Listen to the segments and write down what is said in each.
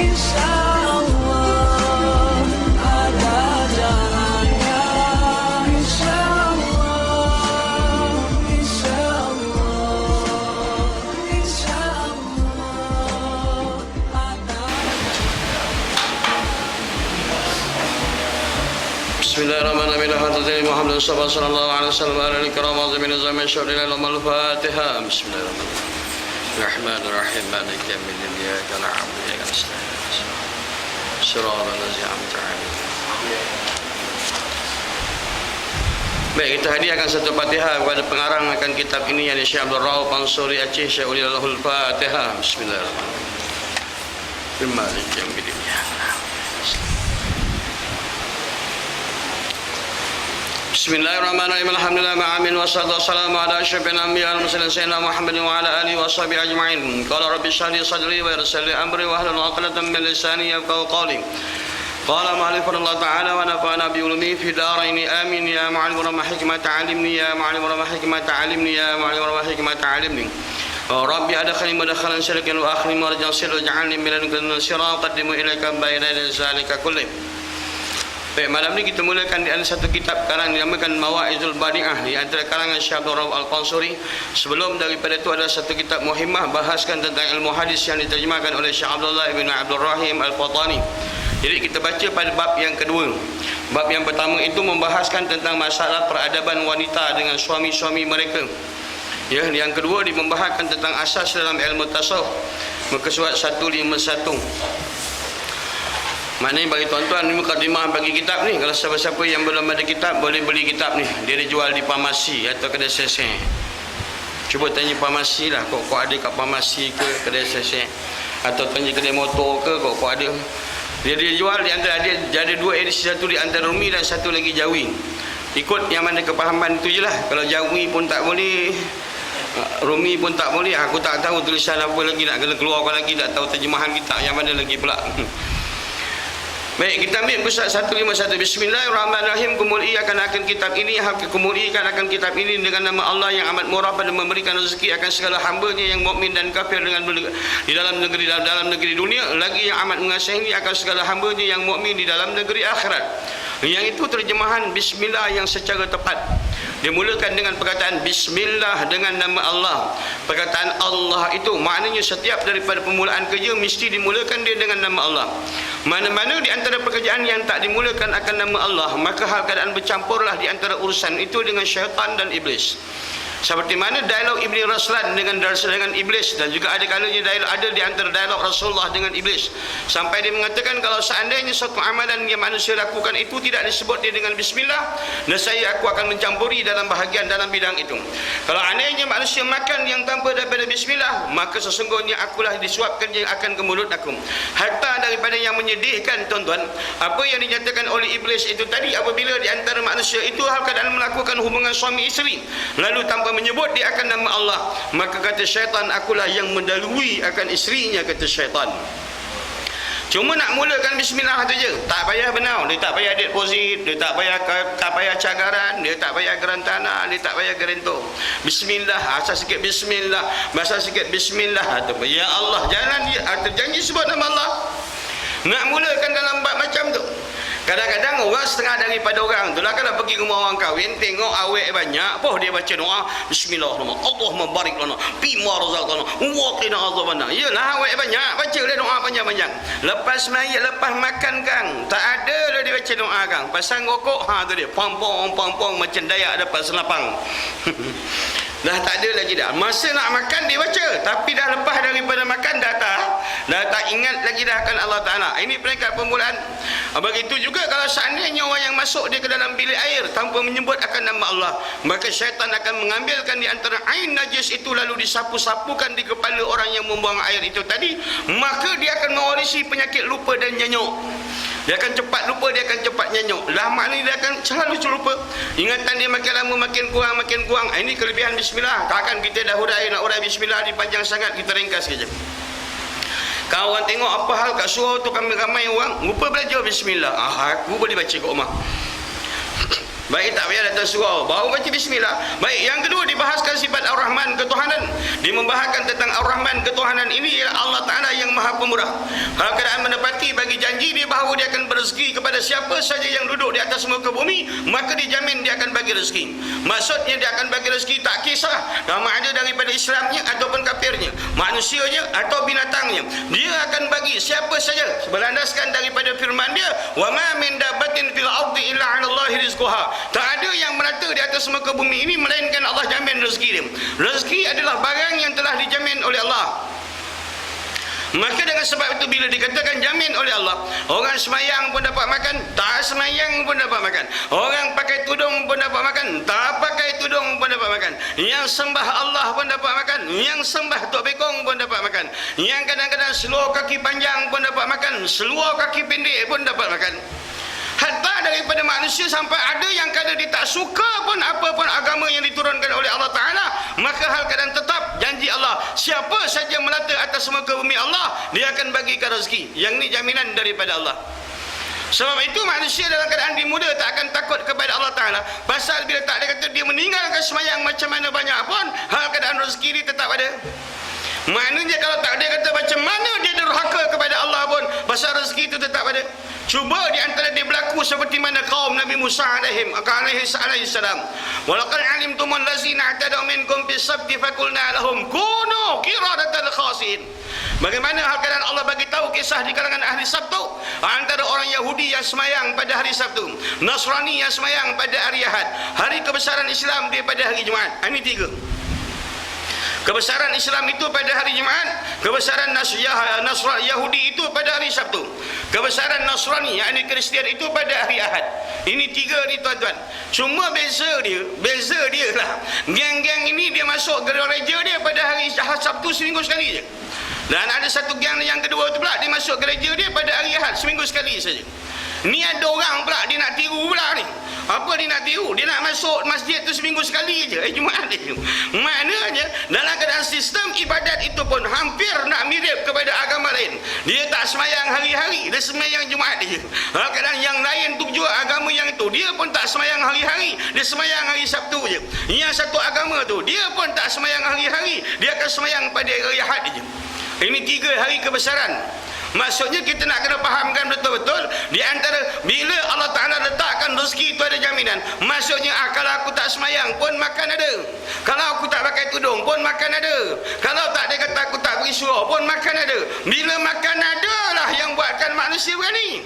insyaallah ada jalannya, insyaallah, insyaallah, insyaallah ada. Bismillahirrahmanirrahim. Alhamdulillahi Muhammad sallallahu alaihi wasallam ala al-kiram azimin zaman syuril al-Fatiha. Bismillahirrahmanirrahim. Rahmanirrahim. Maliki yaumiddin. Iyyaka na'budu wa iyyaka nasta'in. Shiratal ladzina an'amta 'alaihim. Baik, kita hadiahkan satu Fatihah kepada pengarang akan kitab ini, yakni Syekh Abdul Rauf Mansuri Aceh. Syekh Ulilahul Fatihah. Bismillahirrahmanirrahim. Maliki yaumiddin. Bismillahirrahmanirrahim. Alhamdulillah ma'amin wassalatu wassalamu ala asyrafil anbiya'i wal mursalin sayyidina Muhammadin wa ala alihi washabihi ajma'in. Qala rabbi shrah li sadri wa yassir li amri wahlul 'uqdatam min lisani yafqahu qawli. Qala ma'alifun Allah ta'ala wa nafa'ana bi ulumi fi daraini amin ya ma'alim rahmah hikmata 'alimni ya ma'alim rahmah hikmata 'alimni ya ma'alim rahmah hikmata 'alimni. Rabbi adkhilni mudkhalan sidqin wa akhrijni marjan sidqin waj'alni min ladunka nasiran qaddimu ilaika bayna zalika kulli. Baik, malam ini kita mulakan di antara satu kitab karang dinamakan Mawa'izul Badi'ah di antara karangan Syekh Abdul Rauf Al-Qansuri. Sebelum daripada itu ada satu kitab muhimmah bahaskan tentang ilmu hadis yang diterjemahkan oleh Syekh Abdullah bin Abdul Rahim Al-Fatani. Jadi kita baca pada bab yang kedua. Bab yang pertama itu membahaskan tentang masalah peradaban wanita dengan suami-suami mereka. Ya, yang kedua dia membahaskan tentang asas dalam ilmu tasawuf. Muka surat 151. Maknanya bagi tuan-tuan, ini mukadimah bagi kitab ni. Kalau siapa-siapa yang belum ada kitab, boleh beli kitab ni. Dia dijual di farmasi atau kedai seseng. Cuba tanya farmasi lah, kok ada kat farmasi ke kedai seseng, atau tanya kedai motor ke, kok ada. Dia dijual di antara, dia ada dua edisi, satu di antara Rumi dan satu lagi Jawi. Ikut yang mana kepahaman itu je lah. Kalau Jawi pun tak boleh, Rumi pun tak boleh. Aku tak tahu tulisan apa lagi nak kena keluarkan lagi, tak tahu terjemahan kitab yang mana lagi pula. Baik, kita ambil pusat 151. Bismillahirrahmanirrahim. Kumuliakan kitab ini, kumuliakan akan kitab ini dengan nama Allah yang amat murah pada memberikan rezeki akan segala hamba-Nya yang mukmin dan kafir dengan di dalam negeri dunia, lagi yang amat mengasihi akan segala hamba-Nya yang mukmin di dalam negeri akhirat. Yang itu terjemahan bismillah yang secara tepat. Dimulakan dengan perkataan bismillah dengan nama Allah. Perkataan Allah itu maknanya setiap daripada permulaan kerja mesti dimulakan dia dengan nama Allah. Mana-mana di antara pekerjaan yang tak dimulakan akan nama Allah, maka hal keadaan bercampurlah di antara urusan itu dengan syaitan dan iblis. Seperti mana dialog Ibn Raslan dengan iblis, dan juga ada kalanya dialog ada di antara dialog Rasulullah dengan iblis, sampai dia mengatakan kalau seandainya suatu amalan yang manusia lakukan itu tidak disebut dia dengan bismillah, nescaya aku akan mencampuri dalam bahagian dalam bidang itu. Kalau andainya manusia makan yang tanpa daripada bismillah, maka sesungguhnya akulah disuapkan yang akan ke mulut aku. Hatta daripada yang menyedihkan tuan-tuan, apa yang dinyatakan oleh iblis itu tadi, apabila di antara manusia itu hal keadaan melakukan hubungan suami isteri, lalu tanpa menyebut dia akan nama Allah, maka kata syaitan, akulah yang mendalui akan isterinya, kata syaitan. Cuma nak mulakan bismillah tu je, tak payah benau, dia tak payah deposit, dia tak payah cagaran, dia tak payah geran tanah, dia tak payah gerento. Bismillah, asal sikit bismillah, bahasa sikit bismillah, atau ya Allah, jangan dia janji sebut nama Allah. Nak mulakan dalam bab macam tu. Kadang-kadang orang setengah daripada orang tu lah, kalau pergi rumah orang kahwin, tengok awet banyak, dia baca doa bismillahirrahmanirrahim, Allahumma barik lana bima razaqtana wa qina adzabannar. Yalah, awet banyak, baca dia doa panjang-panjang. Lepas mayat, lepas makan kang, tak ada lah dia baca doa kang. Pasang rokok, tu dia pong-pong macam Dayak dapat senapang. Dah tak ada lagi dah. Masa nak makan dia baca, tapi dah lepas daripada makan dah tak ingat lagi dah akan Allah Ta'ala. Ini peringkat permulaan. Begitu juga kalau seandainya orang yang masuk dia ke dalam bilik air tanpa menyebut akan nama Allah, maka syaitan akan mengambilkan di antara air najis itu, lalu disapu-sapukan di kepala orang yang membuang air itu tadi, maka dia akan mewarisi penyakit lupa dan nyanyuk. Dia akan cepat lupa, dia akan cepat nyanyuk. Lah maknanya dia akan selalu lupa. Ingatan dia makin lama makin kurang. Ini kelebihan bismillah. Takkan kita dah nak urai bismillah ni panjang sangat, kita ringkas saja. Kalau orang tengok apa hal kat surau tu, ramai orang lupa belajar bismillah. Aku boleh baca kat rumah. Baik, tak payah datang surau, baru baca bismillah. Baik, yang kedua dibahaskan sifat Ar-Rahman, ketuhanan. Membahaskan tentang Ar-Rahman, ketuhanan ini ialah Allah Ta'ala yang maha pemurah. Kalau keadaan menepati bagi janji dia bahawa dia akan berezeki kepada siapa saja yang duduk di atas muka bumi, maka dijamin dia akan bagi rezeki. Maksudnya dia akan bagi rezeki tak kisah sama ada daripada Islamnya ataupun kafirnya, manusianya atau binatangnya. Dia akan bagi siapa saja berlandaskan daripada firman dia, wa ma min dabbatin fil ardi illa 'ala Allahi rizquha. Tak ada yang merata di atas muka bumi ini melainkan Allah jamin rezeki dia. Rezeki adalah barang yang telah dijamin oleh Allah. Maka dengan sebab itu bila dikatakan jamin oleh Allah, orang semayang pun dapat makan, tak semayang pun dapat makan. Orang pakai tudung pun dapat makan, tak pakai tudung pun dapat makan. Yang sembah Allah pun dapat makan, yang sembah Tok Bekong pun dapat makan. Yang kadang-kadang seluar kaki panjang pun dapat makan, seluar kaki pendek pun dapat makan. Hatta daripada manusia sampai ada yang kadang dia tak suka pun apa pun agama yang diturunkan oleh Allah Ta'ala, maka hal keadaan tetap janji Allah, siapa saja melata atas muka bumi Allah, dia akan bagikan rezeki. Yang ni jaminan daripada Allah. Sebab itu manusia dalam keadaan dia muda tak akan takut kepada Allah Ta'ala. Pasal bila tak ada kata dia meninggalkan semayang macam mana banyak pun, hal keadaan rezeki dia tetap ada. Maknanya kalau tak ada kata macam mana dia derhaka kepada Allah pun, pasal rezeki itu tetap ada. Cuba di antara dia berlaku seperti mana kaum Nabi Musa alaihi salam. Walaqad alimtum allazina i'tadaw minkum bis sabti faqulna lahum kunu qiradatan khasin. Bagaimana hal keadaan Allah bagi tahu kisah di kalangan ahli Sabtu, antara orang Yahudi yang semayang pada hari Sabtu, Nasrani yang semayang pada hari Ahad, hari kebesaran Islam dia pada hari Jumaat. Ini tiga. Kebesaran Islam itu pada hari Jumaat, kebesaran Yahudi itu pada hari Sabtu, kebesaran Nasrani yakni Kristian itu pada hari Ahad. Ini tiga ni tuan-tuan. Cuma beza dia lah, geng-geng ini dia masuk gereja dia pada hari Sabtu seminggu sekali je. Dan ada satu geng yang kedua tu pula dia masuk gereja dia pada hari Ahad seminggu sekali saja. Ni ada orang pula dia nak tiru pula ni. Apa dia nak tiru? Dia nak masuk masjid tu seminggu sekali je, Jumaat je. Maknanya dalam keadaan sistem ibadat itu pun hampir nak mirip kepada agama lain. Dia tak semayang hari-hari, dia semayang Jumaat je. Dalam keadaan yang lain tu juga agama yang itu, dia pun tak semayang hari-hari, dia semayang hari Sabtu je. Yang satu agama tu, dia pun tak semayang hari-hari, dia akan semayang pada hari Ahad je. Ini tiga hari kebesaran. Maksudnya kita nak kena fahamkan betul-betul di antara bila Allah Ta'ala letakkan rezeki itu ada jaminan. Maksudnya kalau aku tak semayang pun makan ada, kalau aku tak pakai tudung pun makan ada, kalau tak ada kata aku tak pergi surau pun makan ada. Bila makan ada lah yang buatkan manusia berani.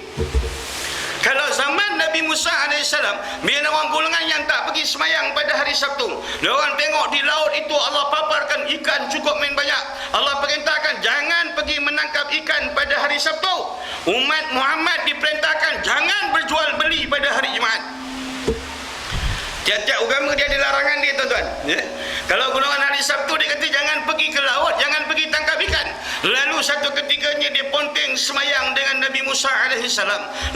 Kalau zaman Nabi Musa AS, bila orang golongan yang tak pergi semayang pada hari Sabtu, diorang tengok di laut itu Allah paparkan ikan cukup main banyak. Allah perintahkan jangan pergi menangkap ikan pada hari Sabtu. Umat Muhammad diperintahkan jangan berjual beli pada hari Jumaat. Tiap-tiap agama dia ada larangan dia, tuan-tuan. Ya? Kalau golongan hari Sabtu dia kata jangan pergi ke laut, jangan pergi tangkap ikan. Lalu satu ketiganya dia ponteng semayang dengan Nabi Musa AS.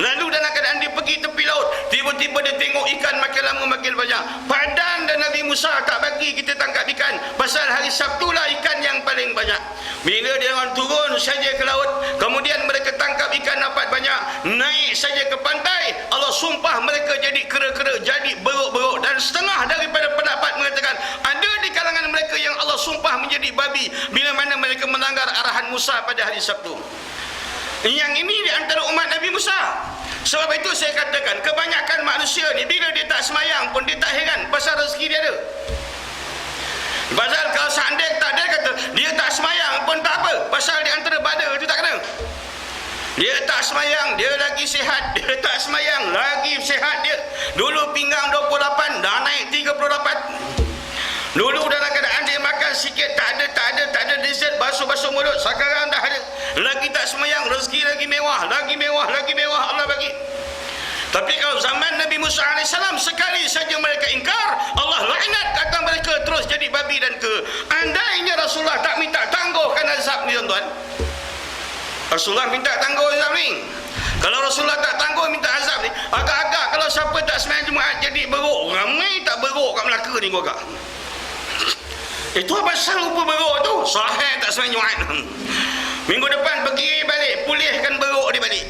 Lalu dalam keadaan dia pergi tepi laut, tiba-tiba dia tengok ikan makin lama makin banyak. Padan dan Nabi Musa tak bagi kita tangkap ikan, pasal hari Sabtu lah ikan yang paling banyak. Bila dia orang turun saja ke laut, kemudian mereka tangkap ikan dapat banyak, naik saja ke pantai, Allah sumpah mereka jadi kera-kera, jadi beruk-beruk. Dan setengah daripada pendapat mengatakan ada di kalangan mereka yang Allah sumpah menjadi babi bila mana mereka melanggar arahan Musa pada hari Sabtu. Yang ini di antara umat Nabi Musa. Sebab itu saya katakan kebanyakan manusia ni bila dia tak semayang pun dia tak heran pasal rezeki dia ada. Pasal kalau seandainya tak ada kata dia tak semayang pun tak apa, pasal di antara badar itu tak kena. Dia tak semayang, dia lagi sihat. Dia tak semayang, lagi sihat dia. Dulu pinggang 28, dah naik 38. Dulu dalam keadaan dia makan sikit, tak ada dessert, basuh-basuh mulut. Sekarang dah ada. Lagi tak semayang, rezeki lagi mewah Allah bagi. Tapi kalau zaman Nabi Musa AS, sekali saja mereka ingkar, Allah laknat kata mereka terus jadi babi dan ke. Andainya Rasulullah tak minta tangguhkan azab ni, tuan-tuan. Rasulullah minta tangguh azab ni. Kalau Rasulullah tak tangguh minta azab ni, agak-agak kalau siapa tak sembahyang Jumaat jadi beruk. Ramai tak beruk kat Melaka ni gua agak. Itu apa pasal lupa beruk tu? Sahih tak sembahyang Jumaat. Minggu depan pergi balik, pulihkan beruk dia balik.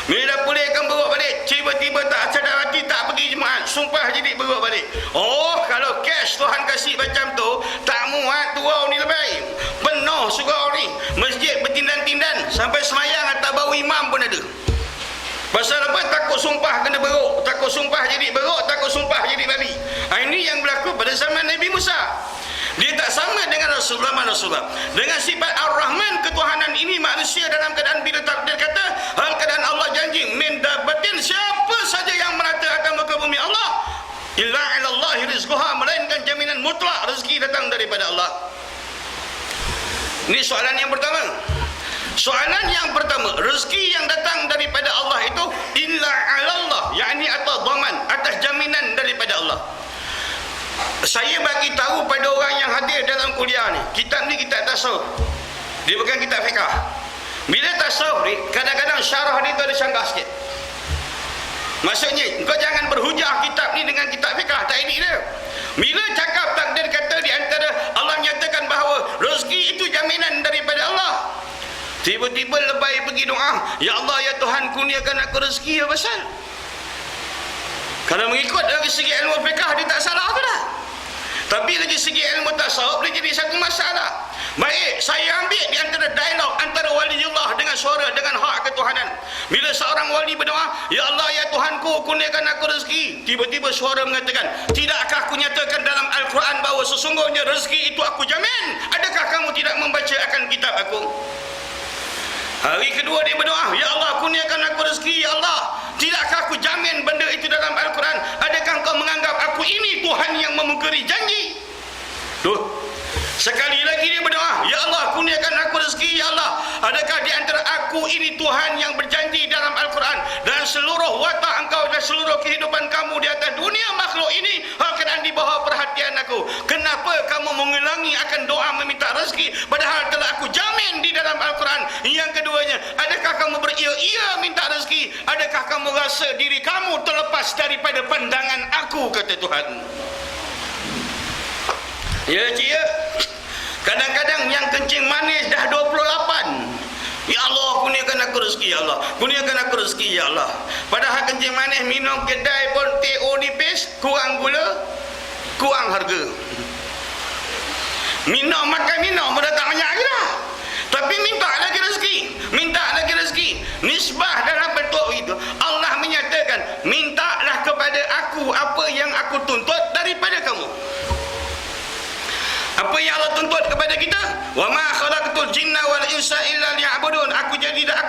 Bila dah pulihkan beruk balik, tiba-tiba tak sadar hati tak pergi Jumaat. sumpah jadi beruk balik. Oh, kalau cash Tuhan kasih macam tu, tak muat surau ni lebih. Penuh surau ni. Masjid bertindan-tindan sampai semayang atas bau imam pun ada. Pasal apa? Takut sumpah kena beruk, takut sumpah jadi beruk, takut sumpah jadi babi. Ini yang berlaku pada zaman Nabi Musa. Dia tak sama dengan Rasulullah. Dengan sifat Ar-Rahman, ketuhanan ini manusia dalam keadaan bila takdir kata, hal keadaan Allah janji min dabatin, siapa saja yang meratakan muka bumi Allah, illa 'alallahi rizquha, melainkan jaminan mutlak rezeki datang daripada Allah. Ini soalan yang pertama. Soalan yang pertama, rezeki yang datang daripada Allah itu illa 'alallah, yakni atas dhaman, atas jaminan daripada Allah. Saya bagi tahu pada orang yang hadir dalam kuliah ni, kitab ni kitab tasawuf. Dia bukan kitab fiqh. Bila tasawuf ni, kadang-kadang syarah dia tu ada sanggah sikit. Maksudnya, kau jangan berhujah kitab ni dengan kitab fiqh, tak edit dia. Bila cakap takdir kata di antara Allah nyatakan bahawa rezeki itu jaminan daripada Allah. Tiba-tiba lebay pergi doa, ya Allah ya Tuhan kurniakan aku rezeki ya pasal. Kalau mengikut dari segi ilmu fiqh dia tak salah tu dah. Tapi dari segi ilmu tasawuf dia jadi satu masalah. Baik, saya ambil di antara dialog antara waliullah dengan suara, dengan hak ketuhanan. Bila seorang wali berdoa, ya Allah ya Tuhanku kurniakan aku rezeki, tiba-tiba suara mengatakan, tidakkah aku nyatakan dalam Al-Quran bahawa sesungguhnya rezeki itu aku jamin? Adakah kamu tidak membaca akan kitab aku? Hari kedua dia berdoa, ya Allah kurniakan aku rezeki, ya Allah tidakkah aku jamin benda itu dalam Al-Quran? Adakah kau menganggap aku ini Tuhan yang memungkiri janji? Tuh, sekali lagi dia berdoa, ya Allah kurniakan aku rezeki, ya Allah adakah di antara aku ini Tuhan yang berjanji dalam Al-Quran dan seluruh watak engkau dan seluruh kehidupan kamu di atas dunia makhluk ini akan di bawah perhatian aku? Kenapa kamu mengulangi akan doa meminta rezeki padahal telah aku jamin di dalam Al-Quran? Yang keduanya, adakah kamu beria-ia minta rezeki? Adakah kamu rasa diri kamu terlepas daripada pandangan aku, kata Tuhan. Ya cik ya, kadang-kadang yang kencing manis dah 28. Ya Allah kurniakan aku rezeki, ya Allah kurniakan aku rezeki, ya Allah. Padahal kencing manis minum kedai pun TO nipis, kurang gula, kurang harga. Makan minum dah tak banyak lagi dah. Tapi minta lagi rezeki, minta lagi rezeki. Nisbah dalam bentuk itu Allah menyatakan, mintalah kepada aku apa yang aku tuntut daripada kamu. Apa yang Allah tuntut kepada kita? Wa ma khalaqtul jinna wal insa illa liya'budun. Aku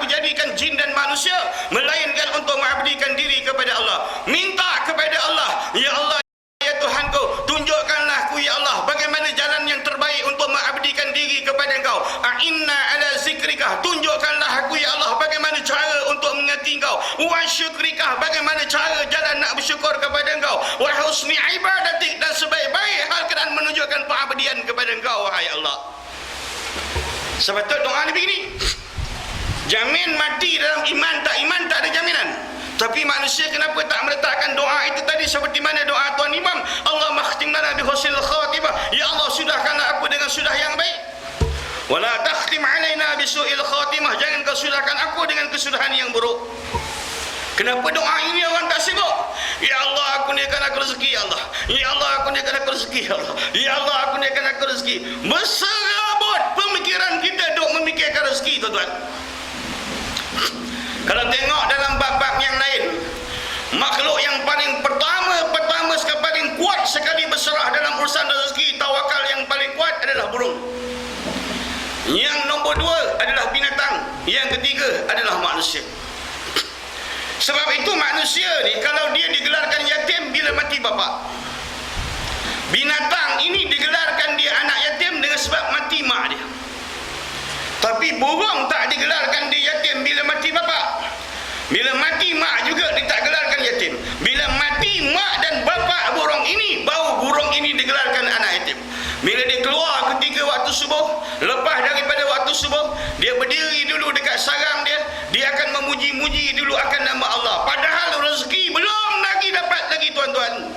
jadikan jin dan manusia melainkan untuk mengabdikan diri kepada Allah. Minta kepada Allah, ya Allah ya Tuhanku, tunjukkanlah aku ya Allah bagaimana jalan yang terbaik untuk mengabdikan diri kepada Engkau. Inna ala zikrikah, tunjukkanlah aku ya Allah bagaimana cara untuk mengingati Engkau. Wa syukrikah, bagaimana cara jalan nak bersyukur kepada Engkau. Wa husni ibadatik, dan sebaik-baik hal keadaan menunjukkan pengabdian kepada Engkau, wahai Allah. Sebab tu doa ni begini, jamin mati dalam iman tak ada jaminan. Tapi manusia kenapa tak meletakkan doa itu tadi seperti mana doa Tuan Imam, Allah makhtim lana bi husnil khatimah, ya Allah sudahkanlah aku dengan sudah yang baik. Wala takhtim alaina bi su'il khatimah, jangan kau sudahkan aku dengan kesudahan yang buruk. Kenapa doa ini orang tak sibuk? Ya Allah kurniakan aku rezeki, ya Allah. Ya Allah kurniakan aku rezeki, ya Allah. Ya Allah kurniakan aku rezeki. Berserabut pemikiran kita duk memikirkan rezeki, tuan-tuan. Kalau tengok dalam bab-bab yang lain, makhluk yang paling pertama sekali, paling kuat sekali berserah dalam urusan rezeki, tawakal yang paling kuat adalah burung. Yang nombor 2 adalah binatang. Yang ketiga adalah manusia. Sebab itu manusia ni kalau dia digelarkan yatim bila mati bapa. Binatang ini digelarkan dia anak yatim dengan sebab mati mak dia. Tapi burung tak digelarkan dia yatim bila mati bapa. Bila mati mak juga dia tak gelarkan yatim. Bila mati mak dan bapa burung ini, baru burung ini digelarkan anak yatim. Bila dia keluar ketika waktu subuh, lepas daripada waktu subuh, dia berdiri dulu dekat sarang dia, dia akan memuji-muji dulu akan nama Allah. Padahal rezeki belum lagi dapat lagi, tuan-tuan.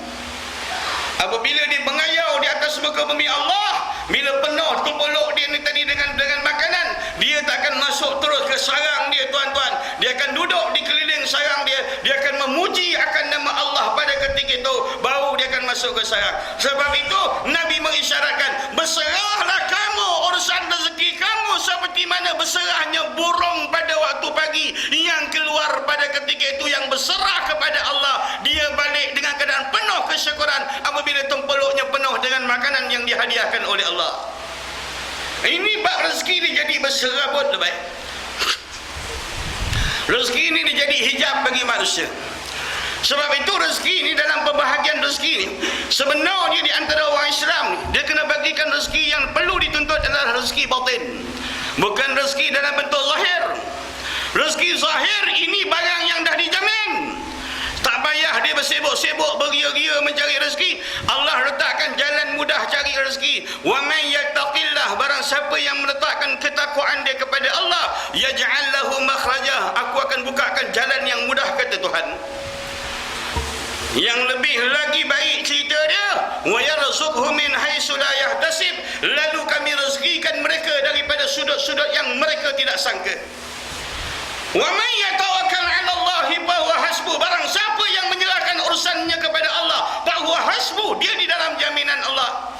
Apabila dia mengayau di atas muka bumi Allah, bila penuh tumpuluk dia ni tadi dengan makanan, dia tak akan masuk terus ke sarang dia, tuan-tuan. Dia akan duduk di keliling sarang dia, dia akan memuji akan nama Allah pada ketika itu baru dia akan masuk ke sarang. Sebab itu Nabi mengisyaratkan, berserahlah kamu urusan rezeki kamu seperti mana berserahnya burung pada waktu pagi yang keluar pada ketika itu, yang berserah kepada Allah. Dia balik dengan keadaan penuh kesyukuran apabila tempeluknya penuh dengan makanan yang dihadiahkan oleh Allah. Ini bab rezeki ni jadi berserabut lebih. Rezeki ini dijadi hijab bagi manusia. Sebab itu rezeki ini, dalam pembahagian rezeki ini, sebenarnya di antara orang Islam ni, dia kena bagikan rezeki yang perlu dituntut adalah rezeki batin, bukan rezeki dalam bentuk zahir. Rezeki zahir ini barang yang dah dijamin. Tak payah dia bersibuk-sibuk beria-ria mencari rezeki. Allah letakkan jalan mudah cari rezeki. Wa man yattaqillah, barang siapa yang meletakkan ketakwaan dia kepada Allah, yaj'al lahu makhrajah, aku akan bukakan jalan yang mudah, kata Tuhan. Yang lebih lagi baik cerita dia, wa yarzuqhu min haitsu la yahtasib, lalu kami rezekikan mereka daripada sudut-sudut yang mereka tidak sangka. Wa man yatawakkal 'ala Allah fa huwa hasbuh, barang siapa yang menyerahkan urusannya kepada Allah, fa huwa hasbuh, dia di dalam jaminan Allah.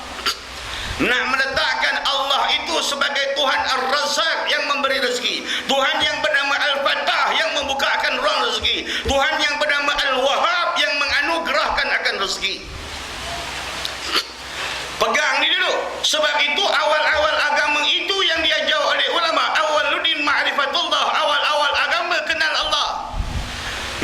Nak meletakkan Allah itu sebagai Tuhan Ar-Razzaq yang memberi rezeki, Tuhan yang bernama Al-Fattah yang membukakan ruang rezeki, Tuhan yang bernama Al-Wahhab yang menganugerahkan akan rezeki. Pegang ni dulu. Sebab itu awal-awal agama itu yang diajar oleh ulama, awaluddin ma'rifatullah, awal-awal agama kenal Allah.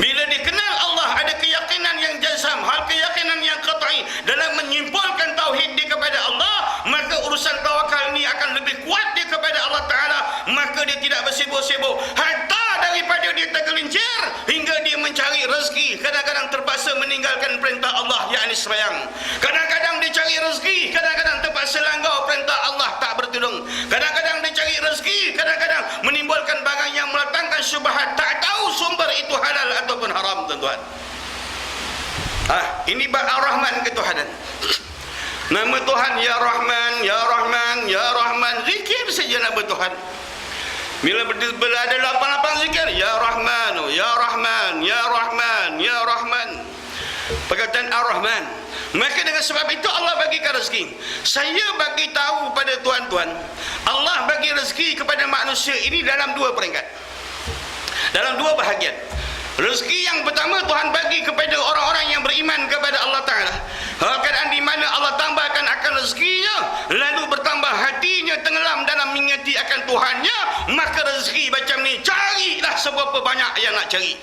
Bila dikenal Allah, ada keyakinan yang jazam, hal keyakinan yang qat'i dalam menyimpulkan tauhid dia kepada Allah, maka urusan tawakal ni akan lebih kuat dia kepada Allah Ta'ala. Maka dia tidak bersibuk-sibuk, hatta daripada dia tergelincir hingga dia mencari rezeki, kadang-kadang terpaksa meninggalkan perintah Allah, yakni sembahyang. Kadang-kadang dia cari rezeki, kadang-kadang terpaksa langgar perintah Allah, tak bertulung. Kadang-kadang dia cari rezeki, kadang-kadang menimbulkan barang yang meletakkan syubhat, tak tahu sumber itu halal ataupun haram, tuan-tuan. Ini bab Ar-Rahman, ketuhanan. Nama Tuhan Ya Rahman, Ya Rahman, Ya Rahman, zikir saja nama Tuhan. Bila ada 88 zikir, Ya Rahman, Ya Rahman, Ya Rahman, Ya Rahman, perkataan Ar-Rahman. Maka dengan sebab itu Allah bagikan rezeki. Saya bagi tahu pada tuan-tuan, Allah bagi rezeki kepada manusia ini dalam dua peringkat, dalam dua bahagian. Rezeki yang pertama Tuhan bagi kepada orang-orang yang beriman kepada Allah Ta'ala. Keadaan di mana Allah tambahkan akan rezekinya, lalu bertambah hatinya tenggelam dalam mengingati akan Tuhannya, maka rezeki macam ni carilah seberapa banyak yang nak cari.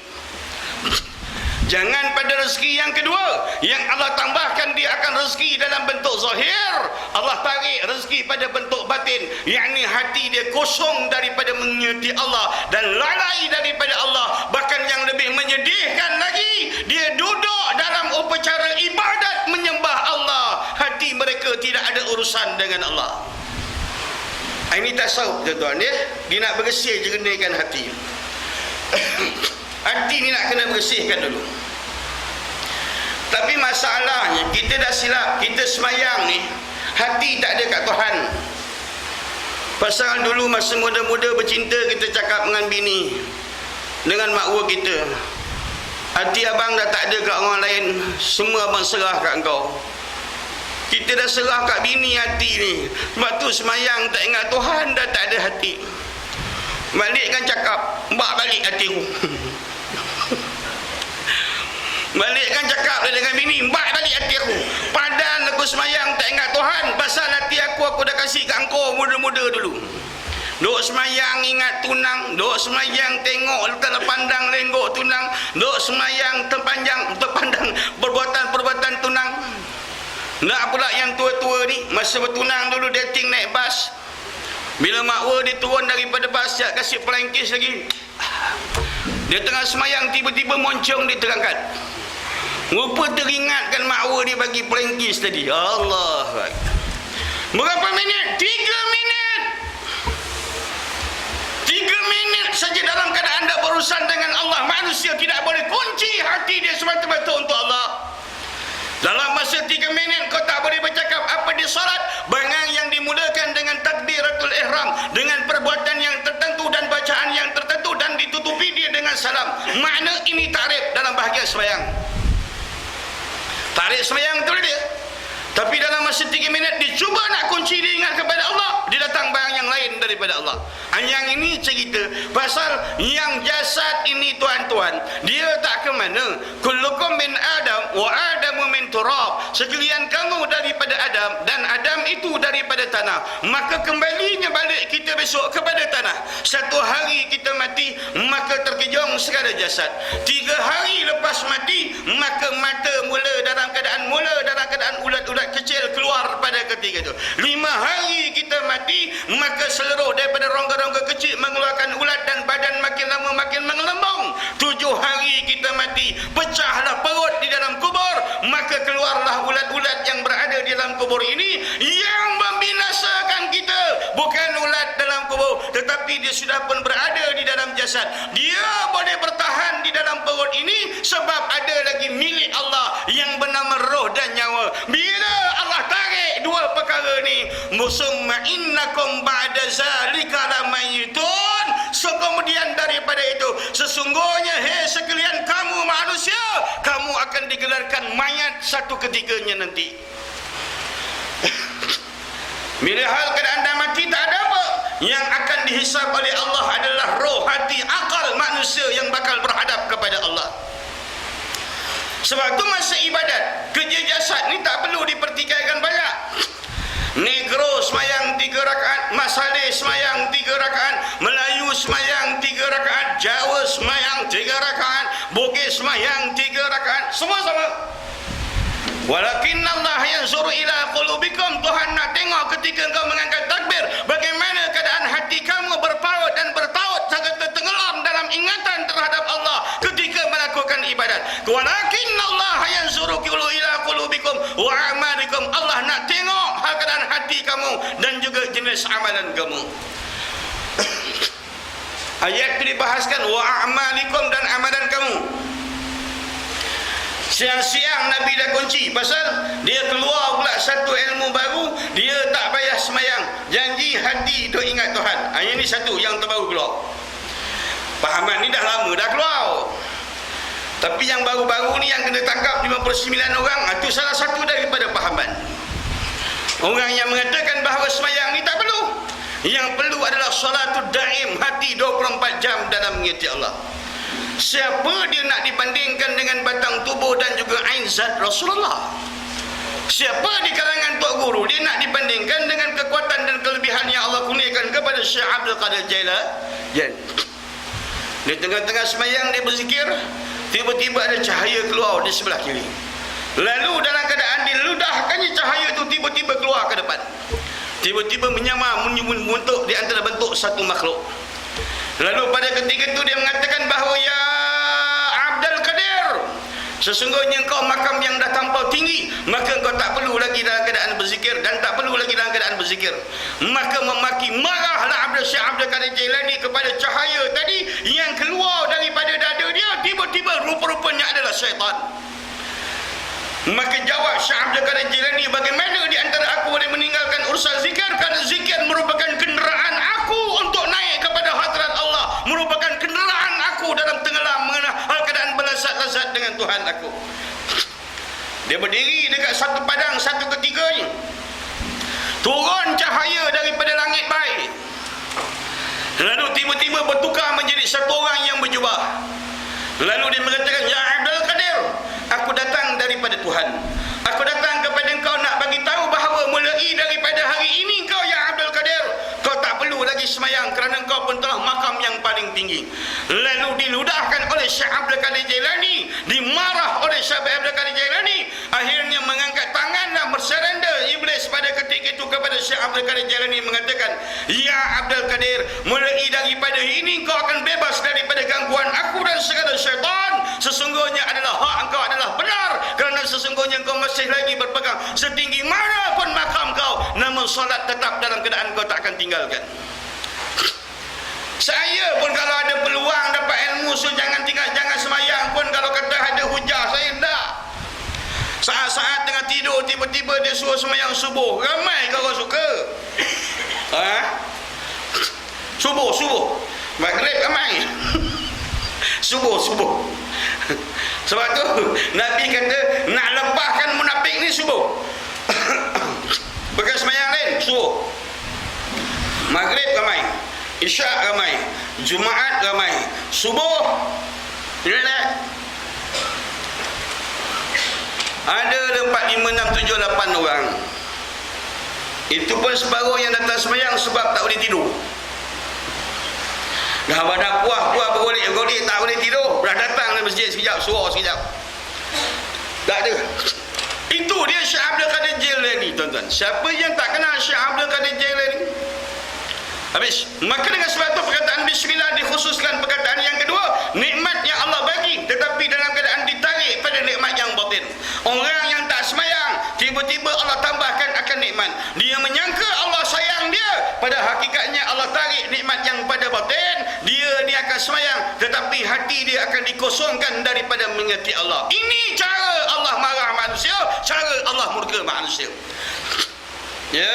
Jangan pada rezeki yang kedua, yang Allah tambahkan dia akan rezeki dalam bentuk zahir, Allah tarik rezeki pada bentuk batin, yakni hati dia kosong daripada mengingati Allah dan lalai daripada Allah. Bahkan yang lebih menyedihkan lagi, dia duduk dalam upacara ibadat menyembah Allah, hati mereka tidak ada urusan dengan Allah. Ini tasawuf, tuan-tuan, dia nak bersih jernihkan hati. Hati ni nak kena bersihkan dulu. Tapi masalahnya kita dah silap, kita semayang ni hati tak ada kat Tuhan. Pasal dulu masa muda-muda bercinta, kita cakap dengan bini, dengan makwa kita, hati abang dah tak ada kat orang lain, semua abang serah kat engkau. Kita dah serah kat bini hati ni. Sebab tu semayang tak ingat Tuhan, dah tak ada hati. Balik kan cakap, mbak balik hatiku. Balik kan cakap dengan bini, mbak balik hati aku. Padahal aku semayang tak ingat Tuhan, pasal hati aku dah kasih kat engkau muda-muda dulu. Duk semayang ingat tunang, duk semayang tengok letak pandang lenggok tunang, duk semayang terpandang perbuatan-perbuatan tunang. Nak pula yang tua-tua ni, masa bertunang dulu dating naik bas, bila makwa dia turun daripada bas, dia kasih pelengkis lagi. Dia tengah semayang, tiba-tiba moncong dia terangkat. Rupa teringatkan makwa dia bagi pelengkis tadi. Allah. Berapa minit? 3 minit. 3 minit saja dalam keadaan anda berurusan dengan Allah. Manusia tidak boleh kunci hati dia semata-mata untuk Allah. Dalam masa 3 minit kau tak boleh bercakap apa di solat, barang yang dimulakan dengan takbiratul ihram, dengan perbuatan yang tertentu dan bacaan yang tertentu, dan ditutupi dia dengan salam. Makna ini takrif dalam bahagian sembahyang. Tarik semayang tu dia. Tapi dalam masa 3 minit dia cuba nak kunci dia ingat kepada Allah, dia datang barang yang lain daripada Allah. Yang ini cerita pasal yang jasad ini tuan-tuan, dia tak ke mana. Kullukum min Adam wa Adamu min turab. Sekalian kamu daripada Adam dan Adam itu daripada tanah. Maka kembalinya balik kita besok kepada tanah. 1 hari kita mati, maka terkejung segala jasad. 3 hari lepas mati, maka mata mula dalam keadaan ulat-ulat kecil keluar pada ketika itu. 5 hari kita mati, maka seluruh daripada rongga-rongga kecil mengeluarkan ulat dan badan makin lama makin mengembang. 7 hari kita mati, pecahlah perut di dalam kubur, maka keluarlah ulat-ulat yang berada di dalam kubur ini yang membinasakan kita. Bukan ulat dalam kubur, tetapi dia sudah pun berada di dalam jasad. Dia boleh bertahan di dalam perut ini sebab ada lagi milik Allah yang bernama roh dan nyawa. Bila Allah tarik 2 perkara ni, musumma innakum ba'da zalika lamayitun. So kemudian daripada itu, sesungguhnya hei sekalian kamu manusia, kamu akan digelarkan mayat satu ketikanya nanti. Bila hal keadaan anda mati, tak ada apa. Yang akan dihisab oleh Allah adalah roh, hati, akal manusia yang bakal berhadap kepada Allah. Sebab itu masa ibadat, kerja jasad ni tak perlu dipertikaikan banyak. Negro semayang 3 rakaat, Masaleh semayang 3 rakaat, Melayu semayang 3 rakaat, Jawa semayang 3 rakaat, Bugis semayang 3 rakaat, semua sama. Walakinna Allah yanzuru ila qulubikum. Tuhan nak tengok ketika engkau mengangkat takbir, bagaimana keadaan hati kamu berpaut dan bertaut serta tenggelam dalam ingatan terhadap Allah ketika melakukan ibadat. Walakinna Allah yanzuru ila qulubikum wa a'malikum. Allah nak tengok keadaan hati kamu dan juga jenis amalan kamu. Ayat itu dibahaskan wa a'malikum dan amalan kamu. Siang-siang Nabi dah kunci pasal dia keluar pula satu ilmu baru, dia tak payah semayang, janji hati itu ingat Tuhan. Ini satu yang terbaru keluar. Pahaman ni dah lama dah keluar, tapi yang baru-baru ni yang kena tangkap 59 orang, itu salah satu daripada pahaman. Orang yang mengatakan bahawa semayang ni tak perlu. Yang perlu adalah salatul daim, hati 24 jam dalam mengikuti Allah. Siapa dia nak dibandingkan dengan batang tubuh dan juga ain zat Rasulullah? Siapa di kalangan Tok Guru dia nak dibandingkan dengan kekuatan dan kelebihan yang Allah kurniakan kepada Syekh Abdul Qadir Jailani? Di tengah-tengah semayang dia berzikir, tiba-tiba ada cahaya keluar di sebelah kiri. Lalu dalam keadaan diludahkannya cahaya itu tiba-tiba keluar ke depan. Tiba-tiba menyamar membentuk di antara bentuk satu makhluk. Lalu pada ketika itu dia mengatakan bahawa ya Abdul Qadir, sesungguhnya engkau makam yang dah terlampau tinggi, maka engkau tak perlu lagi dalam keadaan berzikir dan tak perlu lagi dalam keadaan berzikir. Maka memaki marahlah Syekh Abdul Qadir Jailani kepada cahaya tadi yang keluar daripada dada dia, tiba-tiba rupa-rupanya adalah syaitan. Maka jawab Syekh Abdul Qadir Jailani, bagaimana di antara aku boleh meninggalkan urusan zikir, kerana zikir merupakan kenderaan aku untuk naik kepada hadrat Allah, merupakan kenderaan aku dalam tenggelam mengenal keadaan berlazat-lazat dengan Tuhan aku. Dia berdiri dekat satu padang satu ketikanya, turun cahaya daripada langit baik, lalu tiba-tiba bertukar menjadi satu orang yang berjubah. Lalu dia mengatakan, ya Abdul Qadir, aku datang daripada Tuhan. Aku datang kepada engkau nak bagi tahu bahawa mulai daripada hari ini engkau ya Abdul Qadir, kau tak perlu lagi semayang kerana engkau pun telah makam yang paling tinggi. Lalu diludahkan oleh Syekh Abdul Qadir Jailani, dimarah oleh Syekh Abdul Qadir Jailani, akhirnya mengangkat tangan dan berserender iblis pada ketika itu kepada Syekh Abdul Qadir Jailani mengatakan, ya Abdul Qadir, mulai daripada ini engkau akan bebas daripada gangguan aku dan segala syaitan. Sesungguhnya adalah hak engkau adalah benar, kerana sesungguhnya engkau masih lagi berpegang setinggi mana pun makam kau, namun solat tetap dalam keadaan kau tak akan tinggalkan. Saya pun kalau ada peluang dapat ilmu, so jangan semayang pun kalau kata ada hujah, saya tak. Saat-saat tengah tidur tiba-tiba dia suruh semayang subuh, ramai kau suka. Subuh Maghrib ramai. Subuh Sebab tu Nabi kata nak lepaskan munafik ni subuh. Bukan sembahyang lain, subuh. Maghrib ramai, Isyak ramai, Jumaat ramai, subuh relax. Ada 4, 5, 6, 7, 8 orang. Itu pun separuh yang datang sembahyang sebab tak boleh tidur. Dah badan puas bergolek tak boleh tidur. Dah datang ke masjid sekejap, suruh sekejap. Tak ada. Itu dia Syekh Abdul Qadir Jailani, tuan-tuan. Siapa yang tak kenal Syekh Abdul Qadir Jailani? Habis. Maka dengan sebab itu perkataan bismillah dikhususkan perkataan yang kedua, nikmat yang Allah bagi tetapi dalam keadaan ditarik pada nikmat yang batin. Orang yang tak semayang, tiba-tiba Allah tambahkan akan nikmat. Dia menyangka Allah sayang dia, pada hakikatnya Allah tarik nikmat yang pada batin. Dia akan semayang tetapi hati dia akan dikosongkan daripada mengingati Allah. Ini cara Allah marah manusia, cara Allah murka manusia. Ya.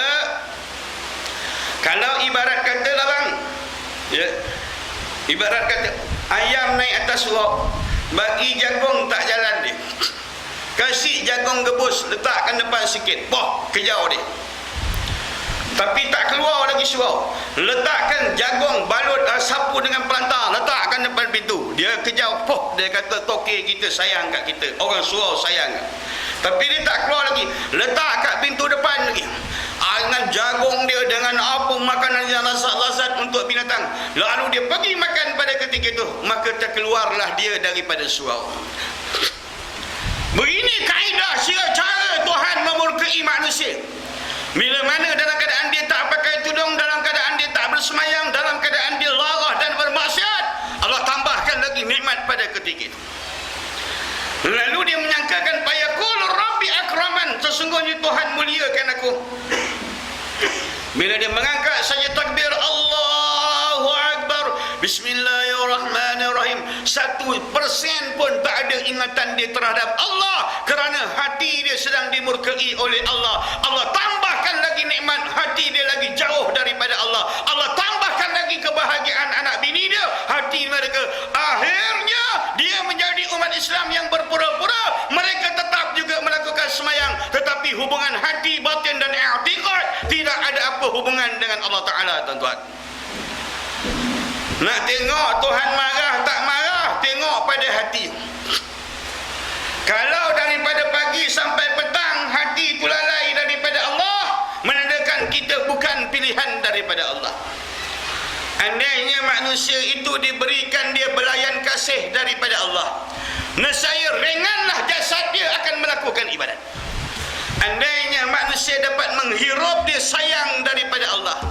Kalau ibarat kata lah bang, ya, ibarat kata ayam naik atas urap, bagi jagung tak jalan dia. Kasih jagung gebus, letakkan depan sikit, kejauh dia. Tapi tak keluar lagi surau. Letakkan jagung, balut, sapu dengan pelantar, letakkan depan pintu. Dia kejauh, dia kata toke kita sayang kat kita, orang surau sayang. Tapi dia tak keluar lagi, letak kat pintu depan lagi. Dengan jagung dia, dengan apa makanan yang lazat-lazat untuk binatang. Lalu dia pergi makan pada ketika itu, maka terkeluarlah dia daripada surau. Begini kaedah cara Tuhan memurkai manusia. Bila mana dalam keadaan dia tak pakai tudung, dalam keadaan dia tak bersemayang, dalam keadaan dia larah dan bermaksiat, Allah tambahkan lagi nikmat pada ketika itu. Lalu dia menyangkakan fayaqul rabbi akraman, sesungguhnya Tuhan muliakan aku. Bila dia mengangkat saja takbir Allahu Akbar, Bismillahirrahmanirrahim, 1% pun tak ada ingatan dia terhadap Allah, kerana hati dia sedang dimurkai oleh Allah. Allah tambahkan lagi nikmat, hati dia lagi jauh daripada Allah. Allah tambahkan lagi kebahagiaan anak bini dia, hati mereka. Akhirnya dia menjadi umat Islam yang berpura-pura. Mereka tetap juga melakukan semayang, tetapi hubungan hati, batin dan i'tiqad tidak ada apa hubungan dengan Allah Ta'ala, tuan-tuan. Nak tengok Tuhan marah tak marah, tengok pada hati. Kalau daripada pagi sampai petang hati itu lalai daripada Allah, menandakan kita bukan pilihan daripada Allah. Andainya manusia itu diberikan dia belayan kasih daripada Allah, nescaya ringanlah jasad dia akan melakukan ibadat. Andainya manusia dapat menghirup dia sayang daripada Allah,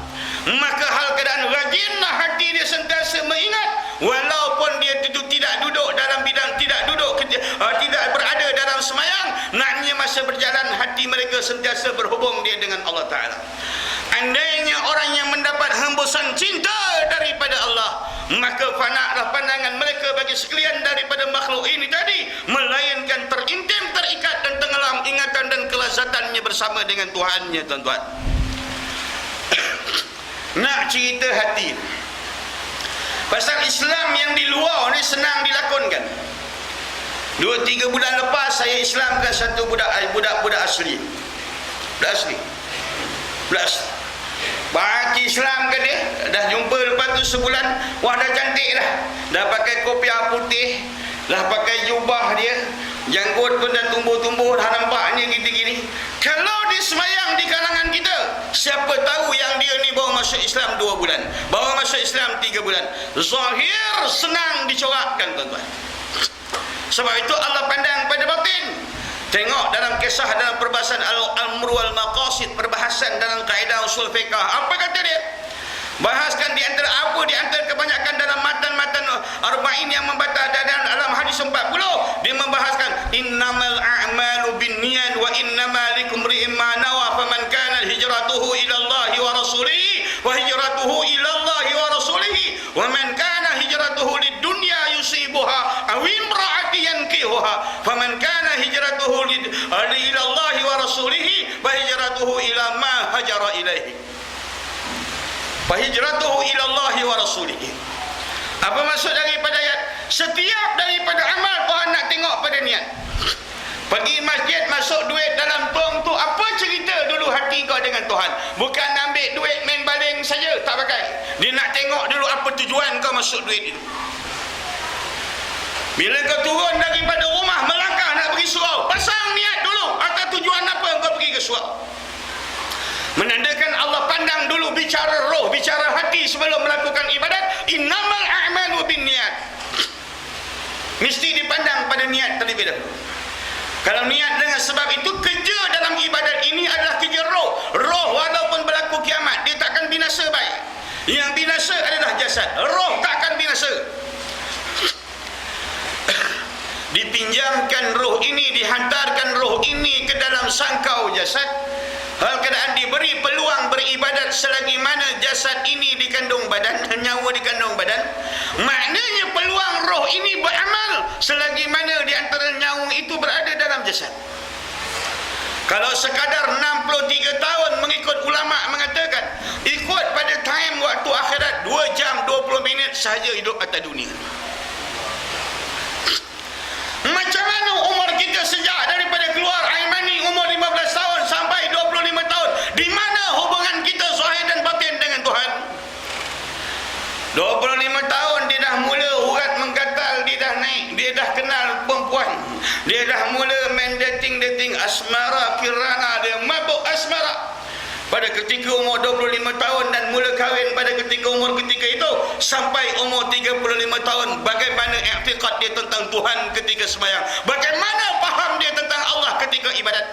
maka hal keadaan rajinlah hati dia sentiasa mengingat, walaupun dia tidak duduk dalam bidang, tidak berada dalam semayang, naknya masa berjalan hati mereka sentiasa berhubung dia dengan Allah Ta'ala. Andainya orang yang mendapat hembusan cinta daripada Allah, maka fanaklah pandangan mereka bagi sekalian daripada makhluk ini tadi, melainkan terintim, terikat dan tenggelam ingatan dan kelazatannya bersama dengan Tuhannya, tuan-tuan. Nak cerita hati, pasal Islam yang di luar ni senang dilakonkan. 2-3 bulan lepas saya Islamkan satu budak asli. Budak asli. Bagi Islam ke dia, dah jumpa lepas tu sebulan, wah dah cantik dah. Dah pakai kopiah putih, dah pakai jubah dia, janggut pun dah tumbuh-tumbuh, dah nampaknya gini-gini. Kalau dia semayang di kalangan kita, siapa tahu yang dia ni baru masuk Islam 2 bulan, baru masuk Islam 3 bulan. Zahir senang dicorakkan, tuan-tuan. Sebab itu Allah pandang pada batin. Tengok dalam kisah, dalam perbahasan Al-Amru wal-Maqasid, perbahasan dalam kaedah usul fiqh. Apa kata dia? Bahaskan di antara kebanyakan dalam matan-matan arba'in yang membantah dalam hadis 40, dia membahaskan innamal a'malu binniyat wa innamal likumri'in ma nawa, faman kana hijratuhu ila Allah wa rasulihi wa hijratuhu ila Allah wa rasulihi wa man kana hijratuhu lid-dunya yusibuha aw imra'atin yankihuha faman kana hijratuhu ila Allah wa rasulihi wa hijratuhu ila ma hajara ilaihi. Fahijratuhu ila Allah wa rasulihi. Apa maksud daripada ayat? Setiap daripada amal Tuhan Tuhan nak tengok pada niat. Pergi masjid, masuk duit dalam tong tu, apa cerita dulu hati kau dengan Tuhan? Bukan ambil duit main baling saja, tak pakai. Dia nak tengok dulu apa tujuan kau masuk duit itu. Bila kau turun daripada rumah melangkah nak pergi surau, pasang niat dulu atas tujuan apa kau pergi ke surau. Menandakan Allah pandang dulu bicara roh, bicara hati sebelum melakukan ibadat. Innamal a'malu binniyat. Mesti dipandang pada niat terlebih dahulu. Kalau niat dengan sebab itu, kerja dalam ibadat ini adalah kerja roh. Roh walaupun berlaku kiamat, dia takkan binasa baik. Yang binasa adalah jasad. Roh takkan binasa. Dipinjamkan roh ini, dihantarkan roh ini ke dalam sangkau jasad. Hal keadaan diberi peluang beribadat selagi mana jasad ini dikandung badan, nyawa dikandung badan. Maknanya peluang roh ini beramal selagi mana di antara nyawa itu berada dalam jasad. Kalau sekadar 63 tahun mengikut ulama mengatakan, ikut pada time waktu akhirat 2 jam 20 minit sahaja hidup atas dunia. Macam mana umur kita sejak daripada keluar air mani umur 15 tahun sampai 25 tahun? Di mana hubungan kita zahir dan batin dengan Tuhan? 25 tahun dia dah mula urat menggatal, dia dah naik, dia dah kenal perempuan, dia dah mula main dating asmara, kirana, dia mabuk asmara. Pada ketika umur 25 tahun dan mula kahwin pada ketika umur ketika itu sampai umur 35 tahun, bagaimana i'tiqad dia tentang Tuhan ketika sembahyang? Bagaimana faham dia tentang Allah ketika ibadat?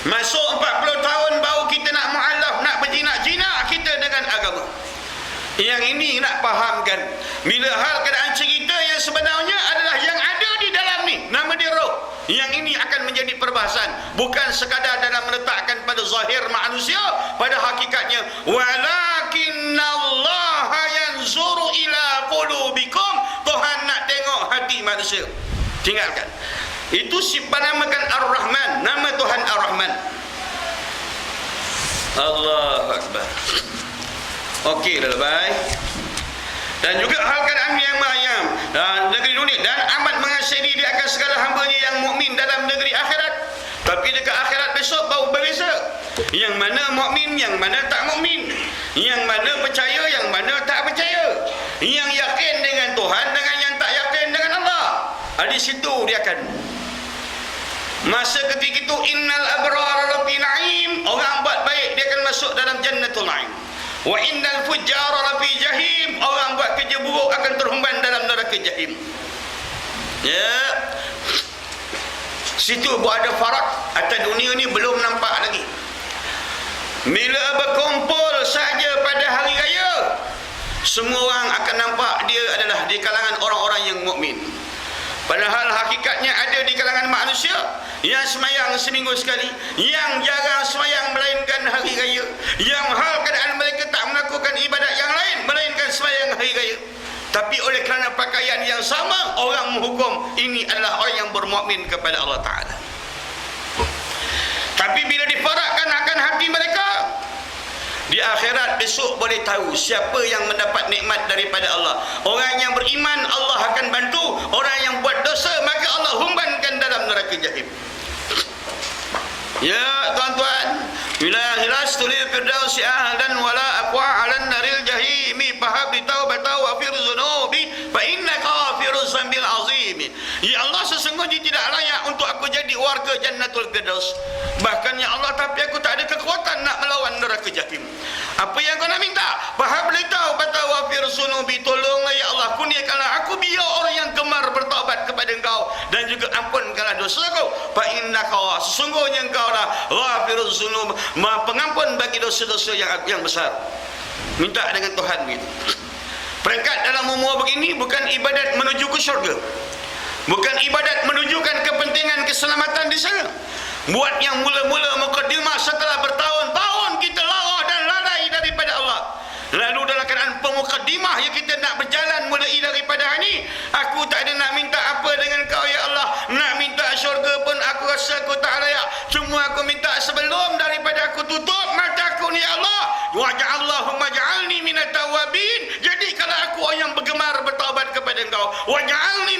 Masuk 40 tahun baru kita nak mu'alaf, nak berjinak-jinak kita dengan agama. Yang ini nak fahamkan, bila hal keadaan cerita yang sebenarnya adalah yang ada di dalam ni, nama dia roh. Yang ini akan menjadi perbahasan, bukan sekadar dalam meletakkan pada zahir manusia, pada hakikatnya walakinnallaha yanzuru ila qulubikum. Tuhan nak tengok hati manusia. Tinggalkan. Itu namakan Ar-Rahman, nama Tuhan Ar-Rahman. Allahu Akbar. Okey dah baik. Dan juga hal keadaan yang mayam negeri dunia, dan amat mengasihi dia akan segala hambanya yang mukmin dalam negeri akhirat. Tapi dekat akhirat besok baru berbeza. Yang mana mukmin, yang mana tak mukmin. Yang mana percaya, yang mana tak percaya. Yang yakin dengan Tuhan dengan yang tak yakin dengan Allah. Di situ dia akan. Masa ketika itu innal abrara lafi na'im, orang buat baik dia akan masuk dalam jannatul na'im. Wa innal fujjara lafi jahim, orang buat kerja buruk akan terhemban dalam neraka jahim. Ya. Situ berada farat atas dunia ni belum nampak lagi. Bila berkumpul saja pada hari raya, semua orang akan nampak dia adalah di kalangan orang-orang yang mukmin. Padahal hakikatnya ada di kalangan manusia yang semayang seminggu sekali, yang jarang semayang melainkan hari raya, yang hal keadaan mereka tak melakukan ibadat yang lain melainkan semayang hari raya. Tapi oleh kerana pakaian yang sama, orang menghukum ini adalah orang yang bermukmin kepada Allah Ta'ala. Tapi bila difarakkan akan hati mereka, di akhirat besok boleh tahu siapa yang mendapat nikmat daripada Allah. Orang yang beriman Allah akan bantu, orang yang buat dosa maka Allah humbankan dalam neraka jahim. Ya tuan-tuan, bila hilas tulil firdausi ahlan wala aqwa 'alan naril jahimi fahabli taubata wa fir zunubi fa innaka ghafiruz zambil azim. Ya Allah, sesungguhnya tidak layak untuk aku jadi warga jannatul firdaus. Bahkan ya Allah, tapi aku tak ada kekuatan nak melawan neraka jahim. Apa yang kau nak minta? Fahabli taubata wa fir zunubi, tolonglah ya Allah, kurniakanlah aku biar orang yang gemar bertaubat kepada Engkau dan juga ampunkanlah dosaku. Fa innaka, sesungguhnya Engkau ghafiruz dzunub, Maha pengampun bagi dosa-dosa yang besar. Minta dengan Tuhan begitu. Peringkat dalam umur begini bukan ibadat menuju ke syurga, bukan ibadat menunjukkan kepentingan keselamatan di sana. Buat yang mula-mula mukadimah setelah bertahun-tahun kita lara dan lalai daripada Allah. Lalu dalam keadaan pemukadimah yang kita nak berjalan mulai daripada hari ini, aku tak ada nak minta apa dengan kau ya Allah. Nak minta syurga pun aku rasa aku tak layak. Cuma aku minta sebelum daripada aku tutup mata aku ni ya Allah, waj'alllahumma ja'alni minat tawabin. Jadi kalau aku orang yang bergemar bertaubat kepada Engkau, waj'alni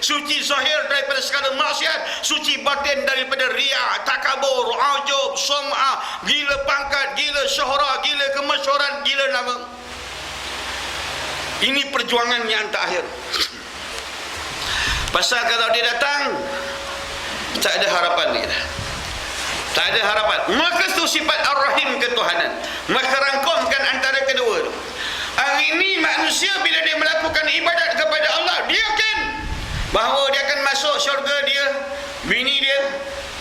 suci zahir daripada segala maksiat, suci batin daripada riya, takabur, ujub, sum'ah, gila pangkat, gila syuhra, gila kemasyhuran, gila nama. Ini perjuangan yang terakhir. Pasal kalau dia datang, tak ada harapan dia dah. Tak ada harapan. Maka itu sifat Ar-Rahim ketuhanan. Maka rangkumkan antara kedua itu. Hari ini manusia bila dia melakukan ibadat kepada Allah, dia yakin bahawa dia akan masuk syurga dia, bini dia,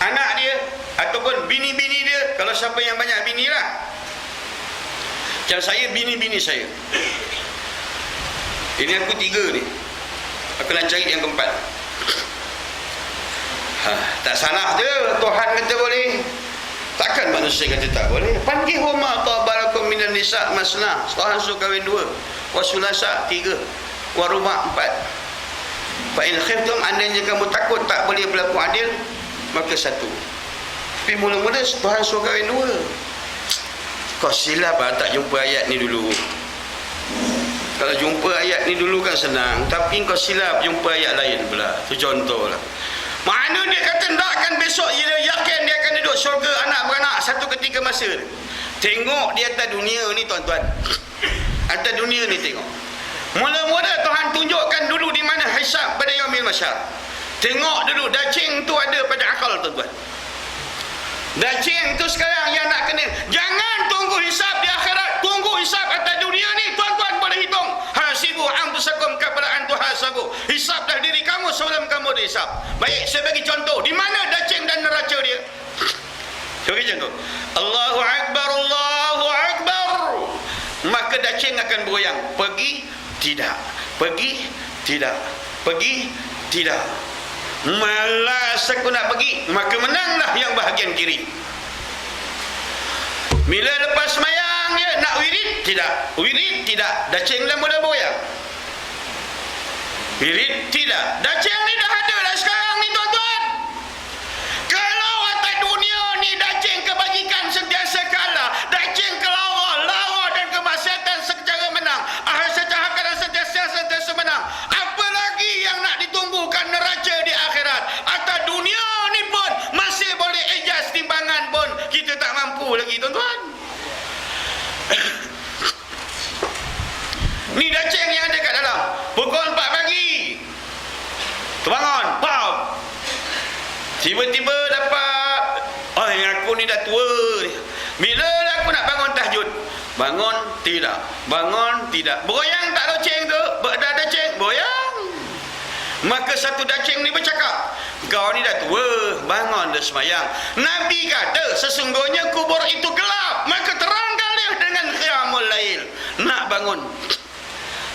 anak dia, ataupun bini-bini dia. Kalau siapa yang banyak bini lah. Macam saya, bini-bini saya. Ini aku 3 ni. Aku nak cari yang keempat. Tak salah je Tuhan kata boleh. Takkan manusia kata tak boleh. Panggihum ma tabarakum minan nisa masna. Tuhan suruh kahwin 2, wa sulasa 3, wa ruba' 4. Fa in khiftum, andainya kamu takut tak boleh berlaku adil, maka 1. Tapi mula-mula Tuhan suruh kahwin 2. Kau silap tak jumpa ayat ni dulu. Kalau jumpa ayat ni dulu kan senang, tapi kau silap jumpa ayat lain pula. Tu contoh lah. Mana dia kata takkan besok dia yakin dia akan duduk syurga anak beranak satu ketika masa. Tengok di atas dunia ni tuan-tuan. Atas dunia ni tengok. Mula-mula Tuhan tunjukkan dulu di mana hisab pada yaumil mahsyar. Tengok dulu dacing tu ada pada akal tuan-tuan. Dacing tu sekarang yang nak kena. Jangan tunggu hisab di akhirat, tunggu hisab atas dunia ni. Tuan-tuan boleh hitung. Hasibu anfusakum qabla an tuhasabu. Hisab dah diri kamu sebelum kamu dihisab. Baik, saya bagi contoh. Di mana dacing dan neraca dia? Saya bagi contoh. Allahu Akbar, Allahu Akbar. Maka dacing akan bergoyang. Pergi, tidak. Pergi, tidak. Pergi, tidak. Malas aku nak pergi, maka menanglah yang bahagian kiri. Bila lepas semayang ya, nak wirid, tidak. Wirid, tidak. Dacing dah mula bergoyang. Wirid, tidak. Dacing ni dah ada dah sekarang ni tuan-tuan. Kalau atas dunia ni dacing kebajikan sentiasa kalah, dacing lara dan kemaksiatan secara menang, secara dan sentiasa menang. Apa lagi yang nak ditunggukan neraca di akhirat? Atas dunia ni pun masih boleh adjust timbangan pun kita tak mampu lagi tuan-tuan. Ni dacing yang ada kat dalam. Pukul 4 pagi terbangun, pau. Tiba-tiba dapat, oh yang aku ni dah tua. Bila aku nak bangun tahajud? Bangun, tidak. Bangun, tidak. Bergoyang tak dacing tu? Dah dacing, bergoyang. Maka satu dacing ni bercakap, kau ni dah tua, bangun dah semayang. Nabi kata sesungguhnya kubur itu gelap, maka terangkan dia dengan qiyamul lail. Nak bangun.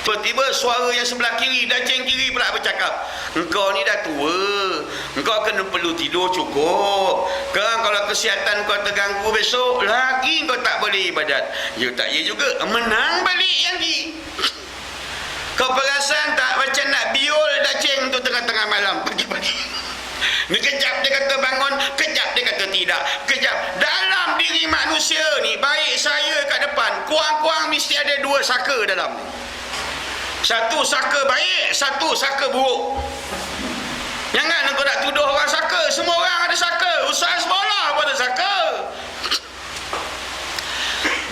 Tiba-tiba suara yang sebelah kiri, dacing kiri pula bercakap, engkau ni dah tua, engkau kena perlu tidur cukup. Kalau kesihatan kau terganggu besok, lagi kau tak boleh ibadat. Ya tak ya juga, menang balik yang ni. Kau perasan tak macam nak biol dacing tu tengah-tengah malam, pagi-pagi. Ni kejap dia kata bangun, kejap dia kata tidak. Kejap. Dalam diri manusia ni, baik saya kat depan, kurang-kurang mesti ada 2 saka dalam ni. Satu saka baik, satu saka buruk. Jangan kau nak tuduh orang saka. Semua orang ada saka. Ustaz bola pun ada saka.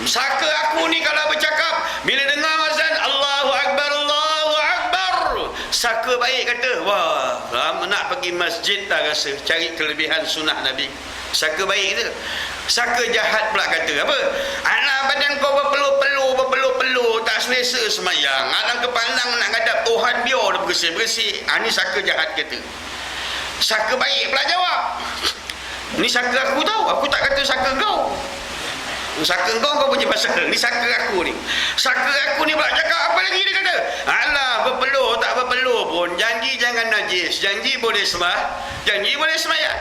Saka aku ni kalau bercakap, bila dengar azan Allahu Akbar, Allahu Akbar, saka baik kata, wah, nak pergi masjid tak rasa, cari kelebihan sunnah Nabi. Saka baik tu. Saka jahat pula kata apa? Anak badan kau berpeluh-peluh, tak selesa semayang. Anak kepandang nak ngadap Tuhan, biar dia bersih-bersih. Ni saka jahat kata. Saka baik pula jawab, ni saka aku tahu, aku tak kata saka kau. Saka kau punya pasal. Ni saka aku ni. Saka aku ni pula cakap apa lagi dia kata? Alah, berpeluh tak berpeluh pun, janji jangan najis, janji boleh semayang.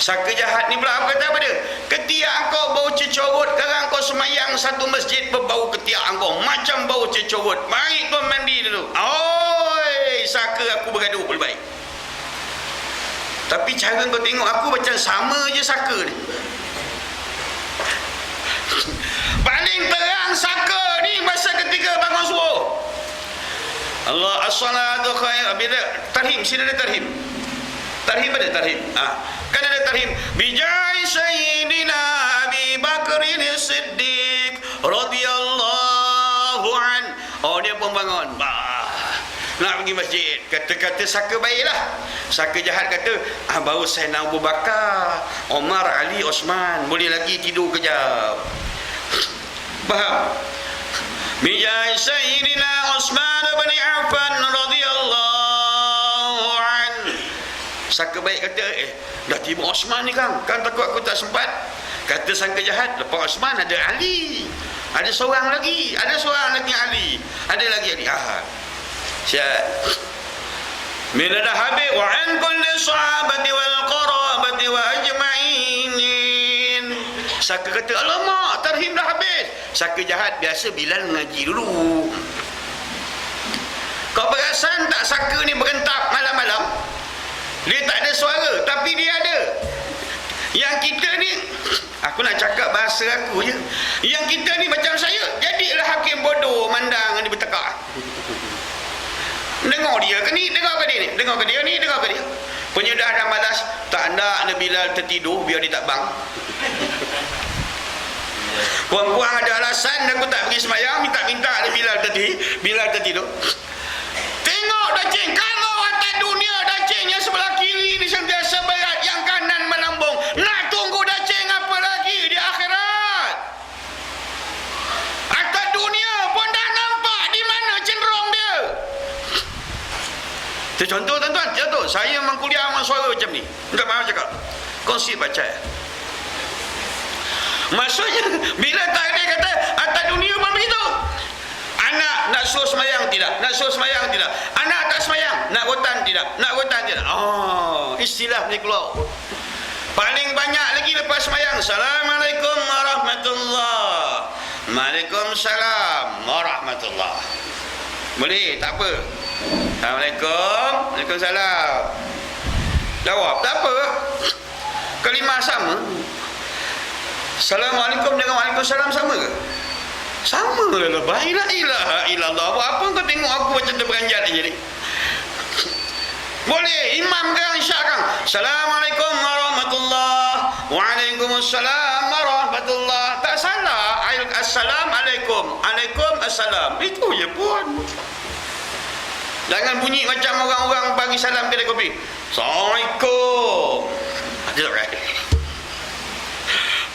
Saka jahat ni pula apa kata apa dia? Ketiak kau bau cecorot, sekarang kau semayang satu masjid berbau ketiak kau macam bau cecorot. Mari kau mandi dulu. Oi, saka aku bergaduh lebih baik. Tapi cara kau tengok aku macam sama je saka ni. Paling terang saka ni masa ketika bangun subuh. Allah as-salatu khair. Bila tarhim, sini ada tarhim. Tarhim ada tarhim. Kan ada tarhim. Bijai sayyidina Abi Bakrin Siddiq radhiyallahu an. Oh, dia pun bangun. Nak pergi masjid. Kata-kata saka baiklah. Saka jahat kata, baru Sayyidina Abu Bakar, Omar, Ali, Osman. Boleh lagi tidur kejap. Faham? Bijai sayyidina Osman bin Affan radhiyallahu an. Saka baik kata, dah tiba Osman ni kan takut aku tak sempat. Kata sangka jahat, lepas Osman ada Ali, ada seorang lagi Ali, ada lagi Ali. Siap. Bila dah habis, wa an kulli sahabati wal qarabati wa ajma'in. Saka kata, alamak, tarhim dah habis. Saka jahat, biasa Bilal ngaji dulu. Kau perasan tak saka ni berentap malam-malam? Dia tak ada suara, tapi dia ada. Yang kita ni, aku nak cakap bahasa aku je. Yang kita ni macam saya, jadilah hakim bodoh mandang dia bertekak. Dengar dia ke ni, dengar ke dia ni, dengar ke dia ni, dengar ke dia. Penyedah dah malas, tak nak ada Bilal tertidur biar dia tak bang. Puang-puang ada alasan aku tak pergi semayang, minta ada Bilal tertidur. Tengok dah cing, kalau atas dunia dah cing yang sebelah kiri ni sentiasa berat, yang kanan melambung. Nak tunggu dah cing apa lagi di akhirat? Atas dunia pun dah nampak di mana cenderung dia. Itu contoh tuan-tuan, contoh. Saya memang kuliah dengan suara macam ni. Tak maaf cakap. Kongsi baca. Maksudnya, bila tak ada kata, atas dunia pun begitu. Anak nak suruh semayang tidak? Nak suruh semayang tidak? Anak tak semayang? Nak rotan tidak? Nak rotan tidak? Oh, istilah ni keluar. Paling banyak lagi lepas semayang, Assalamualaikum warahmatullahi. Waalaikumsalam warahmatullahi. Boleh? Tak apa. Assalamualaikum. Waalaikumsalam. Jawab. Tak apa. Kalimah sama. Assalamualaikum dengan Waalaikumsalam sama ke? Sama lah. La ilaha illallah. Apa kau tengok aku macam terperanjat aja ni? Boleh. Imam kan isyak kan? Assalamualaikum warahmatullahi. Waalaikumsalam warahmatullahi. Tak salah. Assalamualaikum. Waalaikumsalam. Itu je pun. Jangan bunyi macam orang-orang bagi salam kedai kopi. Assalamualaikum. Ada tak kan?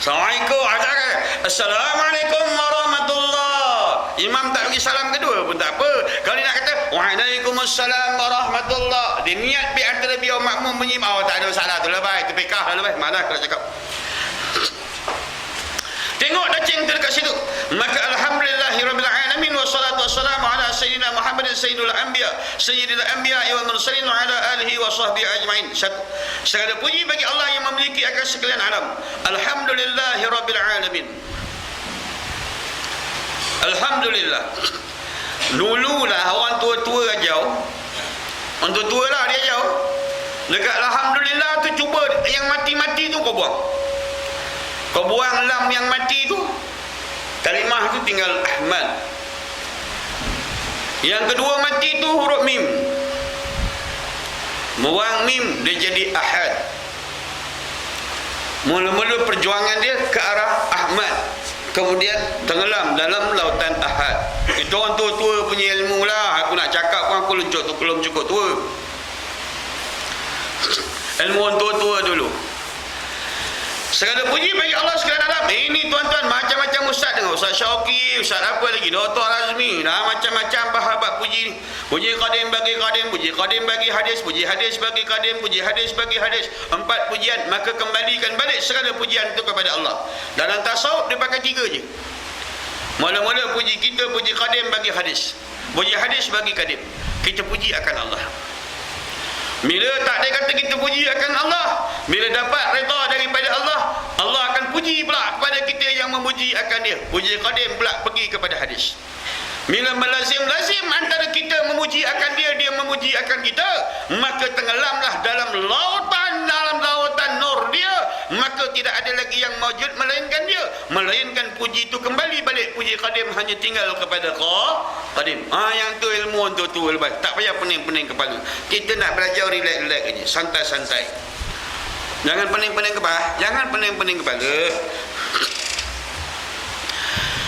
Assalamualaikum. Ada kan? Assalamualaikum warahmatullahi. Imam tak bagi salam kedua pun tak apa. Kalau dia nak kata Waalaikumsalam warahmatullahi, dia niat biar antara biar makmum bunyi, tak ada salah tu lah baik. Itu pekah lah baik. Malah kalau cakap. Tengok dah ceng dekat situ. Maka alhamdulillahirabbil alamin wassalatu wassalamu ala sayyidina Muhammadin sayyidul anbiya sayyidil anbiya wal mursalin wa ala alihi wa sahbihi ajmain. Segala puji bagi Allah yang memiliki akan sekalian alam. Alhamdulillahirabbil alamin. Alhamdulillah. Dululah orang tua-tua ajau. Orang tua-tua lah dia ajau. Dekat alhamdulillah tu cuba yang mati-mati tu kau buang. Kau buang lam yang mati tu, kalimah tu tinggal Ahmad. Yang kedua mati tu huruf mim. Buang mim, dia jadi Ahad. Mula-mula perjuangan dia ke arah Ahmad, kemudian tenggelam dalam lautan Ahad. Itu orang tua-tua punya ilmu lah. Aku nak cakap pun aku luncuk tu belum cukup tua. Ilmu orang tua-tua dulu. Segala puji bagi Allah sekalian alam. Ini tuan-tuan macam-macam ustaz dengar. Ustaz Syauqi, ustaz apa lagi, Dr. Azmi, macam-macam bahabat puji. Puji qadim bagi qadim, puji qadim bagi hadis, puji hadis bagi qadim, puji hadis bagi hadis. 4 pujian, maka kembalikan balik segala pujian itu kepada Allah. Dalam tasawuf dia pakai 3 je. Mula-mula puji kita, puji qadim bagi hadis, puji hadis bagi qadim. Kita puji akan Allah. Bila tak ada kata kita puji akan Allah, bila dapat redha daripada Allah, Allah akan puji pula kepada kita yang memuji akan dia. Puji qadim pula pergi kepada hadis. Bila melazim-lazim antara kita memuji akan dia, dia memuji akan kita, maka tenggelamlah dalam lautan nur dia maka tidak ada lagi yang mawjud melainkan dia, melainkan puji itu kembali balik puji qadim hanya tinggal kepada qadim. Yang tu ilmu tu lepas tak payah pening-pening kepala. Kita nak belajar relax-relax aja, santai-santai. Jangan pening-pening kepala.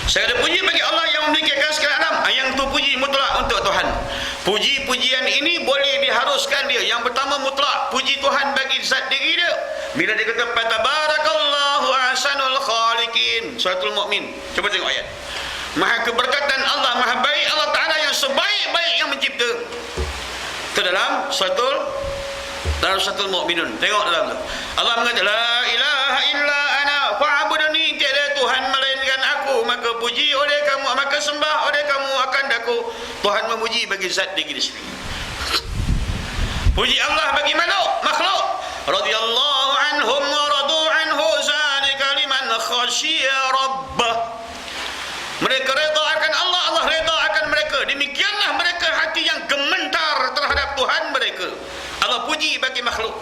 Segala puji bagi Allah yang memiliki segala alam. Yang tu puji mutlak untuk Tuhan. Puji-pujian ini boleh diharuskan dia. Yang pertama mutlak, puji Tuhan bagi zat diri dia. Bila dia kata tabarakallahu ahsanul khaliqin, suratul Mukmin. Cuba tengok ayat. Maha keberkatan Allah, maha baik Allah Taala yang sebaik-baik yang mencipta. Itu dalam suratul Mukminun. Tengok dalam tu. Allah mengatakan la ilaha illa ana fa'budni, tiada Tuhan melainkan aku, maka puji oleh kamu, maka sembah oleh kamu akan aku. Tuhan memuji bagi zat diri sendiri. Puji Allah bagi makhluk. Radhiyallahu anhum wa radu anhu, zalika liman khasyiya rabbah. Mereka redha akan Allah, Allah redha akan mereka. Demikianlah mereka hati yang gemetar terhadap Tuhan mereka. Allah puji bagi makhluk.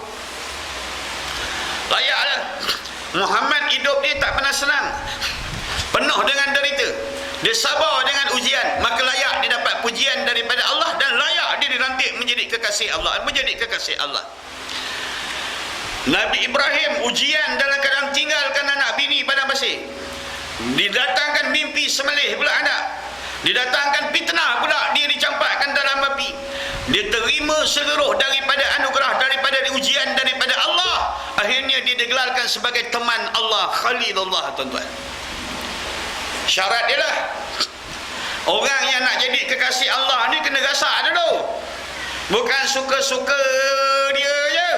Layaklah Muhammad hidup dia tak pernah senang, penuh dengan derita. Dia sabar dengan ujian, maka layak dia dapat pujian daripada Allah dan layak dia dilantik menjadi kekasih Allah. Nabi Ibrahim ujian dalam keadaan tinggalkan anak bini padang pasir. Didatangkan mimpi sembelih pula anak. Didatangkan fitnah pula, dia dicampakkan dalam api. Dia terima seluruh daripada anugerah, daripada ujian daripada Allah. Akhirnya dia digelarkan sebagai teman Allah, Khalilullah, tuan-tuan. Syarat dia lah, orang yang nak jadi kekasih Allah ni kena gasak dulu. Bukan suka-suka dia je.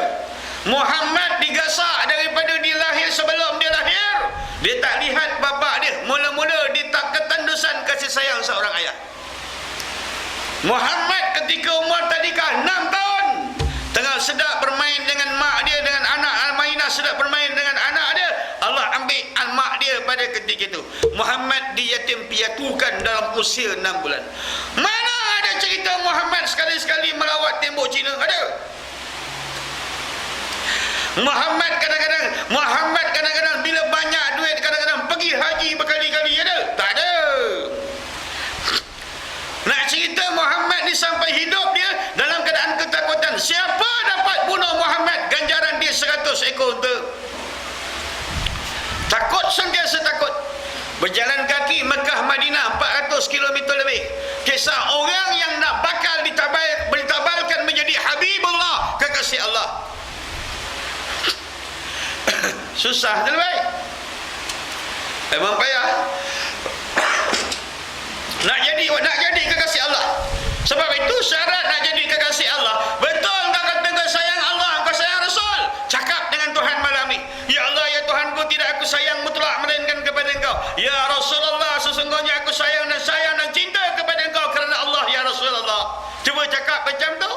Muhammad digasak daripada dia lahir. Sebelum dia lahir, dia tak lihat bapa dia. Mula-mula dia tak ketandusan kasih sayang seorang ayah. Muhammad ketika umur tadika 6 tahun, tengah sedap bermain dengan mak dia, dengan anak Al-Mainah sedap bermain dengan anak dia, Allah ambil mak dia pada ketika itu. Muhammad diyatim piatukan dalam usia 6 bulan. Mana ada cerita Muhammad sekali-sekali melawat tembok Cina? Ada? Muhammad kadang-kadang bila banyak duit kadang-kadang pergi haji berkali-kali. Ada? Tak ada. Nak cerita Muhammad ni sampai hidup dia dalam keadaan ketakutan. Siapa dapat bunuh Muhammad, ganjaran dia 100 ekor unta. Takut, sentiasa takut. Berjalan kaki Mekah Madinah 400 km lebih. Kisah orang yang nak bakal ditabalkan menjadi Habibullah, kekasih Allah. Susah tu baik. Memang payah. Nak jadi kekasih Allah. Sebab itu syarat nak jadi kekasih Allah, betul kau kata kau sayang Allah, kau sayang Rasul, cakap dengan Tuhan malam ni. Ya Allah, ya Tuhanku, tidak aku sayang mutlak melainkan kepada Engkau. Ya Rasulullah, sesungguhnya aku sayang dan cinta kepada Engkau kerana Allah, ya Rasulullah. Cuba cakap macam tu.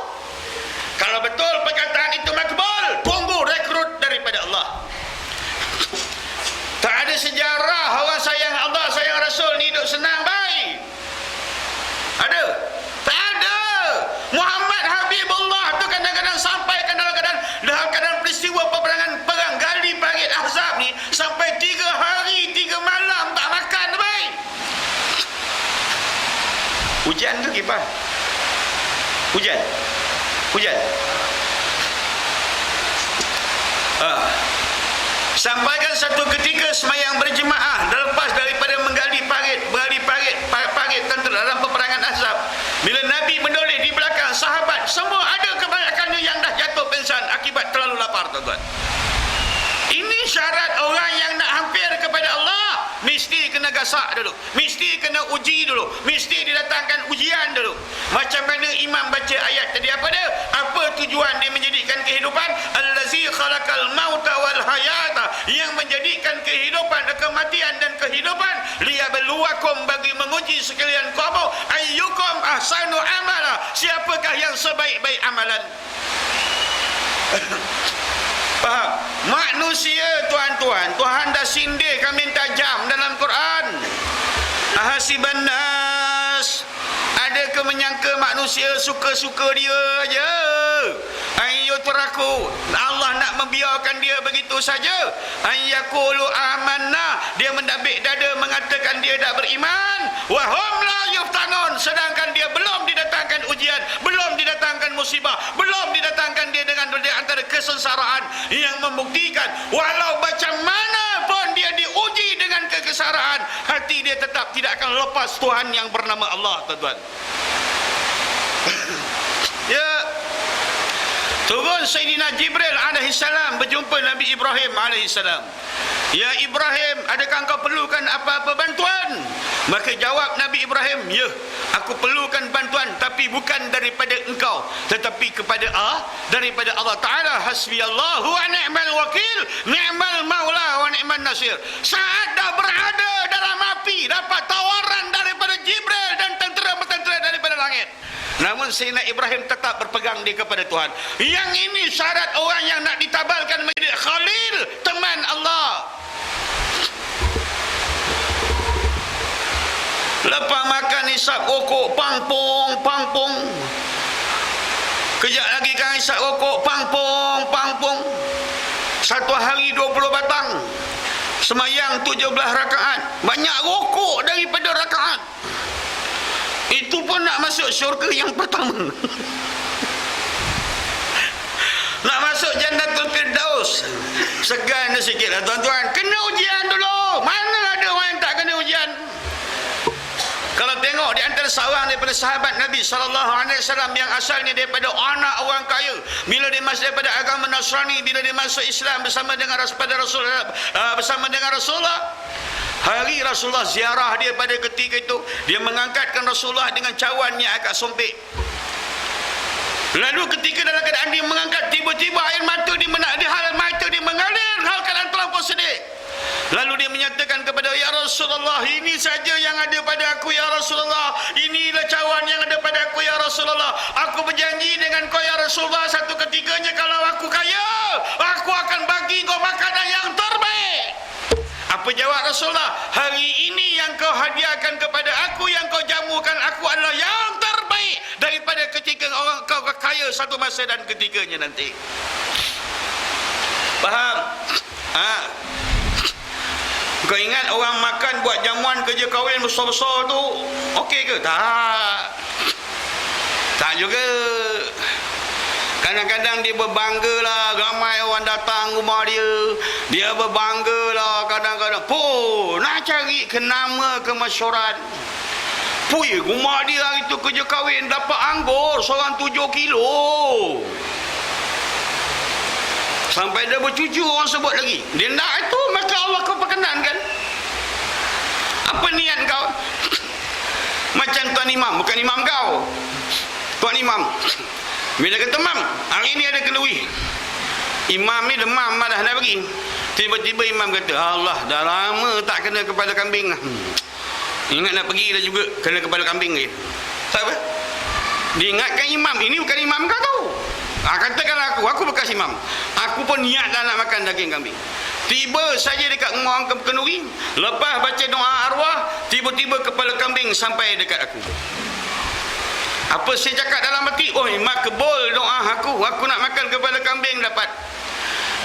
Kalau betul perkataan itu makbul, tunggu rekrut daripada Allah. Tak ada sejarah orang sayang Allah, sayang Rasul ni hidup senang baik. Ada? Tak ada. Muhammad Habibullah tu kadang-kadang sampaikan dalam keadaan peristiwa perang Gali Parit Ahzab ni, sampai 3 hari 3 malam tak makan baik. Hujan ke kipas? Hujan. Sampaikan satu ketika semayang berjemaah lepas daripada menggali parit dalam peperangan Ahzab. Bila Nabi menoleh di belakang, sahabat semua ada kebanyakannya yang dah jatuh pingsan akibat terlalu lapar, tuan-tuan. Ini syarat orang yang nak hampir kepada Allah, mesti kena gasak dulu, mesti kena uji dulu, mesti didatangkan ujian dulu. Macam mana imam baca ayat tadi, apa dia? Apa tujuan dia menjadikan kehidupan? Allazi khalaqal mauta wal hayata, yang menjadikan kehidupan, kematian dan kehidupan, liyabluwakum, bagi menguji sekalian kamu, ayyukum ahsanu amala, siapakah yang sebaik-baik amalan. Faham? Manusia, tuan-tuan, Tuhan dah sindir kami tajam dalam Quran. Ahasiban nas, adakah menyangka manusia suka-suka dia aja. Ayo teraku. Allah nak membiarkan dia begitu saja. Ayyaqulu amanna. Dia mendabik dada mengatakan dia tak beriman. Wa hum la yuftanun. Sedangkan dia belum didatangkan ujian, belum didatangkan musibah, belum didatangkan dia dengan antara kesengsaraan yang membuktikan walau macam mana pun dia diuji dengan kekesaran, hati dia tetap tidak akan lepas Tuhan yang bernama Allah, tuan-tuan. Ya, turun Sayyidina Jibril alaihissalam berjumpa Nabi Ibrahim alaihissalam. Ya Ibrahim, adakah engkau perlukan apa-apa bantuan? Maka jawab Nabi Ibrahim, ya, aku perlukan bantuan, tapi bukan daripada engkau, tetapi daripada Allah Ta'ala. Hasbiyallahu wa ni'mal wakil, ni'mal maula wa ni'mal nasir. Saat dah berada dalam api, dapat tawaran daripada Jibril dan tentera-tentera daripada langit, namun Sayyidina Ibrahim tetap berpegang di kepada Tuhan. Yang ini syarat orang yang nak ditabalkan menjadi khalil, teman Allah. Lepas makan isap rokok, pangpung. Kejap lagi kan isap rokok, pangpung. Satu hari 20 batang. Semayang 17 rakaat. Banyak rokok daripada rakaat. Itu pun nak masuk syurga yang pertama. Nak masuk Jannatul Firdaus. Segan sikit lah tuan-tuan. Kena ujian dulu. Mana ada orang yang tak kena ujian? Kalau tengok di antara seorang daripada sahabat Nabi SAW yang asalnya daripada anak orang kaya, bila dia masuk daripada agama Nasrani, bila dia masuk Islam bersama dengan Rasulullah, hari Rasulullah ziarah dia pada ketika itu, dia mengangkatkan Rasulullah dengan cawan yang agak sempit. Lalu ketika dalam keadaan dia mengangkat, tiba-tiba air mata dia mengalir, hal keadaan terlampau sedih. Lalu dia menyatakan kepada, ya Rasulullah, ini saja yang ada pada aku, ya Rasulullah. Inilah cawan yang ada pada aku, ya Rasulullah. Aku berjanji dengan kau, ya Rasulullah, satu ketikanya kalau aku kaya, aku akan bagi kau makanan yang terbaik. Apa jawab Rasulullah? Hari ini yang kau hadiahkan kepada aku, yang kau jamukan aku adalah yang terbaik daripada ketika orang kau kaya satu masa dan ketikanya nanti. Faham? Kau ingat orang makan buat jamuan kerja kahwin besar-besar tu okey ke? Tak juga. Kadang-kadang dia berbangga lah, ramai orang datang rumah dia, dia berbangga lah kadang-kadang. Nak cari kenama kemasyhuran. Rumah dia hari tu kerja kahwin dapat anggur seorang 7 kilo. Sampai dia bercucu orang sebut lagi. Dia nak itu, maka Allah kau perkenankan. Apa niat kau? Macam Tuan Imam, bukan imam kau. Tuan Imam. Bila kata, Mam, hari ini ada kenduri. Imam ni demam malah nak pergi. Tiba-tiba Imam kata, Allah, dah lama tak kena kepala kambing. Ingat nak pergi dah juga, kena kepala kambing lagi. Tak apa? Diingatkan Imam, ini bukan Imam kau tahu. Katakanlah aku bekas imam, aku pun niat dah nak makan daging kambing. Tiba saja dekat orang kenduri, lepas baca doa arwah, tiba-tiba kepala kambing sampai dekat aku. Apa saya cakap dalam hati? Oh, mak kebul doa aku nak makan kepala kambing dapat.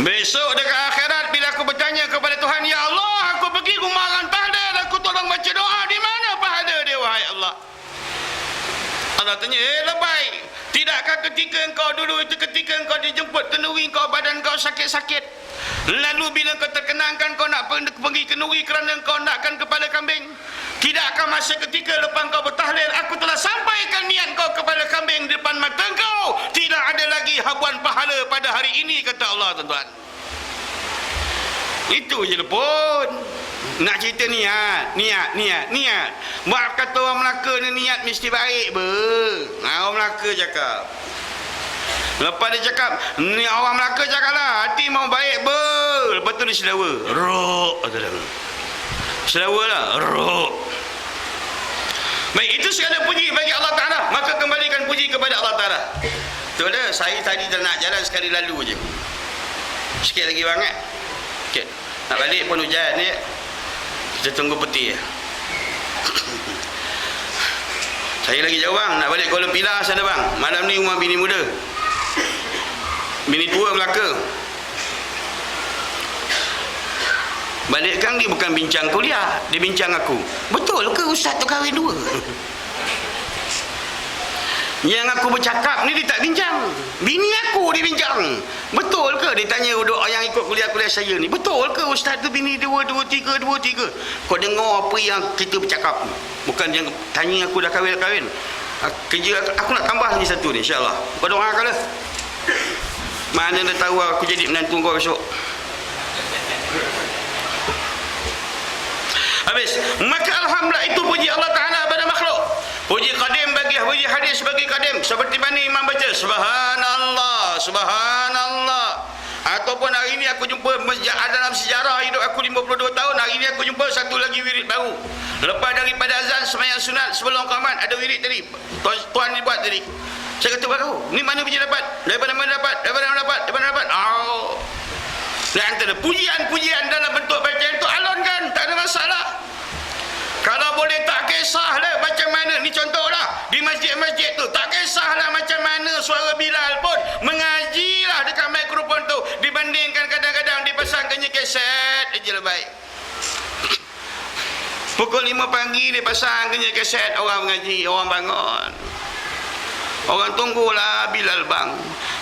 Besok dekat akhirat bila aku bertanya kepada Tuhan, ya Allah, aku pergi rumah orang tahdir, aku tolong baca doa, di mana pahala dia wahai Allah? Allah tanya, lebay, tidakkah ketika engkau dulu itu, ketika engkau dijemput kenduri, engkau badan kau sakit-sakit, lalu bila kau terkenangkan kau nak pergi kenduri kerana engkau nakkan kepala kambing, tidakkah masa ketika lepas kau bertahlil aku telah sampaikan niat kau kepada kambing di depan mata engkau, tidak ada lagi habuan pahala pada hari ini, kata Allah, tuan-tuan. Itu je pun. Nak cerita niat. Maaf kata orang Melaka ni niat mesti baik orang Melaka cakap. Lepas dia cakap, ni orang Melaka cakap lah, hati mau baik lepas tu dia selawa. Rok. Selawa lah. Rok. Baik, itu segala puji bagi Allah Ta'ala. Maka kembalikan puji kepada Allah Ta'ala. Betul dah, saya tadi dah nak jalan sekali lalu je. Sikit lagi banget. Okay. Nak balik pun hujan ni. Kita tunggu peti ya. Saya lagi jauh bang, nak balik Kuala Pilah sana bang. Malam ni rumah bini muda. Bini tua Melaka. Balik kang dia bukan bincang kuliah, dia bincang aku. Betul ke ustaz tu kahwin dua? Yang aku bercakap ni dia tak bincang. Bini aku dia bincang. Betul ke? Dia tanya yang ikut kuliah-kuliah saya ni. Betul ke ustaz tu bini dua, tiga? Kau dengar apa yang kita bercakap? Bukan yang tanya aku dah kahwin. Kerja aku nak tambah lagi satu ni insya-Allah. Kau doakanlah. Mana dia tahu aku jadi menantu kau besok. Habis. Maka alhamdulillah itu puji Allah Ta'ala pada makhluk. Puji qadim bagi puji hadis bagi qadim. Seperti mana imam baca subhanallah, subhanallah. Ataupun hari ini aku jumpa dalam sejarah hidup aku 52 tahun, hari ini aku jumpa satu lagi wirid baru. Lepas daripada azan sembahyang sunat sebelum qamat ada wirid tadi. Tuan ni buat tadi. Saya kata baru, ni mana puji dapat? Daripada mana dapat? Oh. Dan antara pujian-pujian dalam bentuk bacaan itu alon kan, tak ada masalah. Kalau boleh tak kisahlah macam mana, ni contohlah di masjid-masjid tu, tak kisahlah macam mana suara Bilal pun mengajilah dekat mikrofon tu dibandingkan kadang-kadang dipasangkannya kaset aja lebih baik. Pukul 5 pagi dia pasangkannya kaset orang mengaji, orang bangun. Orang tunggulah Bilal bang.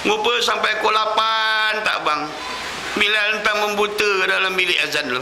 Ngupa sampai pukul 8 tak bang. Bilal entah membuta dalam bilik azan dulu.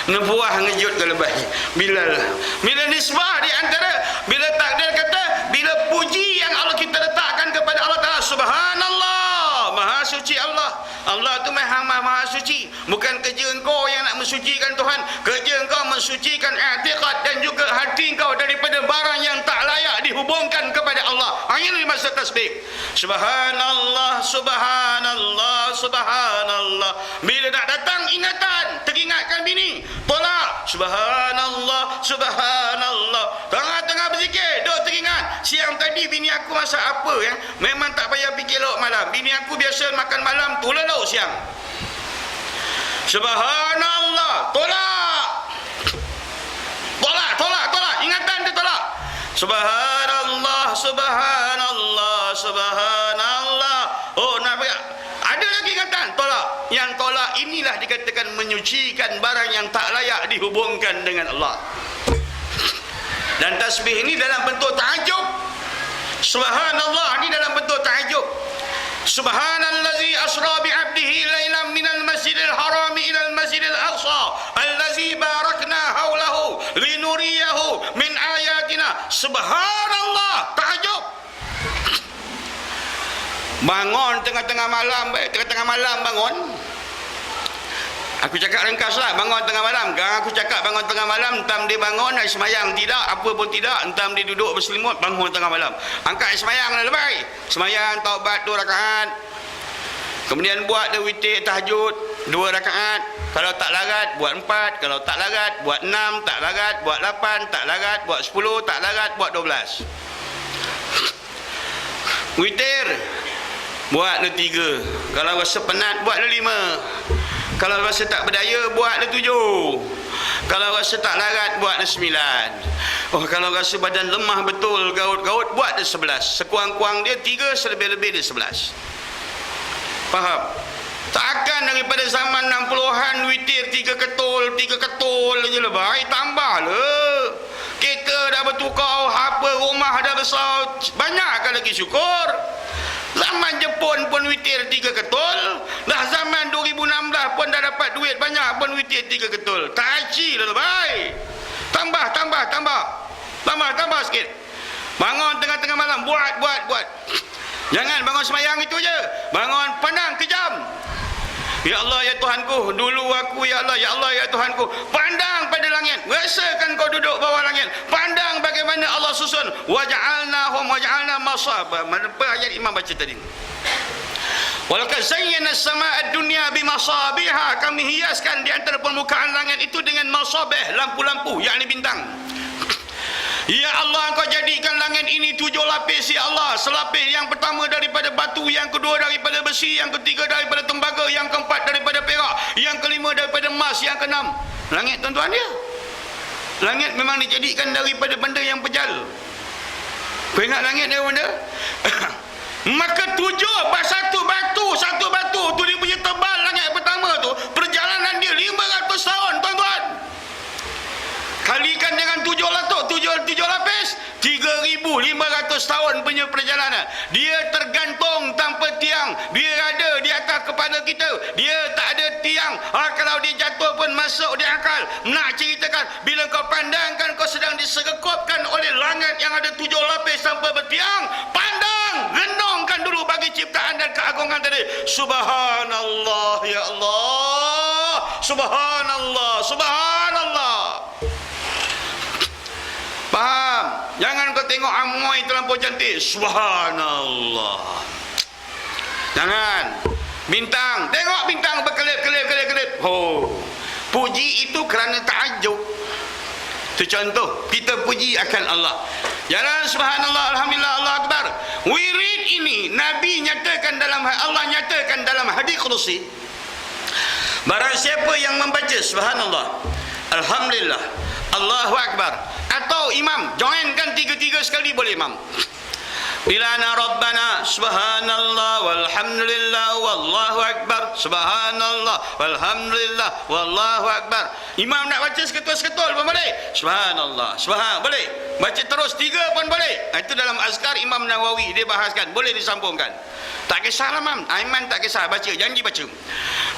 Nebuah ngejut ke lebih Bilal. Bila nisbah di antara, bila takdir kata, bila puji yang Allah kita letakkan kepada Allah Ta'ala, subhanallah, maha suci Allah. Allah tu maha suci. Bukan kerja engkau yang nak mensucikan Tuhan, kerja engkau mensucikan i'tiqad dan juga hati engkau daripada barang yang tak layak dihubungkan kepada Allah. Ini dimaksud tasbih. Subhanallah, subhanallah, subhanallah. Bila nak datang ingatan, teringatkan bini, tolak subhanallah, subhanallah. Tengah-tengah berzikir, duk teringat siang tadi bini aku masak apa ya? Memang tak payah fikir lauk malam. Bini aku biasa makan malam tu lah lauk siang. Subhanallah, tolak. Ingatan dia tolak. Subhanallah, subhanallah, subhanallah. Oh, nak ada lagi ingatan, tolak. Yang tolak inilah dikatakan menyucikan barang yang tak layak dihubungkan dengan Allah. Dan tasbih ini dalam bentuk ta'ajub. Subhanallah ini dalam bentuk ta'ajub. Subhanallazi asra bi'abdihi lailan minal masjidil harami ilal masjidil aqsa allazi barakna haulahu linuriyahu min ayatina. Subhanallah, ta'ajub. Bangun tengah-tengah malam, bangun. Aku cakap ringkaslah, bangun tengah malam. Aku cakap bangun tengah malam, entam dia bangun, nak semayang tidak, apa pun tidak, entam dia duduk berselimut, bangun tengah malam. Angkat semayang dah lebih. Semayang taubat 2 rakaat. Kemudian buat dia witir tahajud 2 rakaat. Kalau tak larat, buat 4. Kalau tak larat, buat 6. Tak larat, buat 8. Tak larat, buat 10. Tak larat, buat 12. Witir, buat dia 3. Kalau rasa penat, buat dia 5. Kalau rasa tak berdaya, buatlah 7. Kalau rasa tak larat, buatlah 9. Oh, kalau rasa badan lemah betul, gaut-gaut, buatlah 11. Sekurang-kurang dia 3, selebih-lebih dia 11. Faham? Takkan daripada zaman 60-an witir 3 ketul je lebih. Tambahlah. Kereta dah bertukar, apa rumah dah besar, banyakkan lagi syukur. Zaman Jepun pun witir 3 ketul. Dah zaman 2016 pun dah dapat duit banyak pun witir 3 ketul. Tak aci lah baik. Tambah sikit. Bangun tengah-tengah malam, buat. Jangan bangun sembahyang itu je. Bangun pandang kejam. Ya Allah ya Tuhanku, dulu aku ya Allah ya Tuhanku. Pandang pada langit. Rasakan kau duduk bawah langit. Pandang bagaimana Allah susun. Waja'alna masaba. Apa ayat imam baca tadi? Walaqad zayyana as-samaa'a ad-dunya bimasabiha. Kami hiaskan di antara permukaan langit itu dengan masabih, lampu-lampu, yakni bintang. Ya Allah, Engkau jadikan langit ini 7 lapis, ya Allah. Selapis yang pertama daripada batu, yang kedua daripada besi, yang ketiga daripada tembaga, yang keempat daripada perak, yang kelima daripada emas, yang keenam langit tuan-tuan dia. Langit memang dijadikan daripada benda yang pejal. Kau ingat langit dia benda? Maka 7 satu batu tu dia punya tebal langit pertama tu, perjalanan dia 500 tahun, tuan-tuan. Kalikan dengan 7 lapis, 3,500 tahun punya perjalanan. Dia tergantung tanpa tiang. Dia ada di atas kepala kita. Dia tak ada tiang. Kalau dia jatuh pun masuk di akal. Nak ceritakan, bila kau pandangkan kau sedang disergopkan oleh langit yang ada 7 lapis tanpa bertiang, pandang, renungkan dulu bagi ciptaan dan keagungan tadi. Subhanallah, ya Allah. Subhanallah, subhanallah. Faham? Jangan kau tengok amoy terlampau cantik. Subhanallah. Jangan. Bintang. Tengok bintang berkelip-kelip. Oh. Puji itu kerana ta'ajub. Itu contoh. Kita puji akan Allah. Jalan subhanallah, alhamdulillah, Allah akbar. Wirid ini Nabi nyatakan dalam, Allah nyatakan dalam hadis qudsi. Barang siapa yang membaca subhanallah, alhamdulillah, Allahu akbar, atau imam joinkan tiga-tiga sekali boleh imam. Bilana rabbana subhanallah walhamdulillah wallahu akbar, subhanallah walhamdulillah wallahu akbar. Imam nak baca seketul-seketul pun boleh. Subhanallah, boleh. Baca terus 3 pun boleh. Itu dalam azkar Imam Nawawi dia bahaskan, boleh disambungkan. Tak kisahlah Aiman tak kisah baca, janji baca.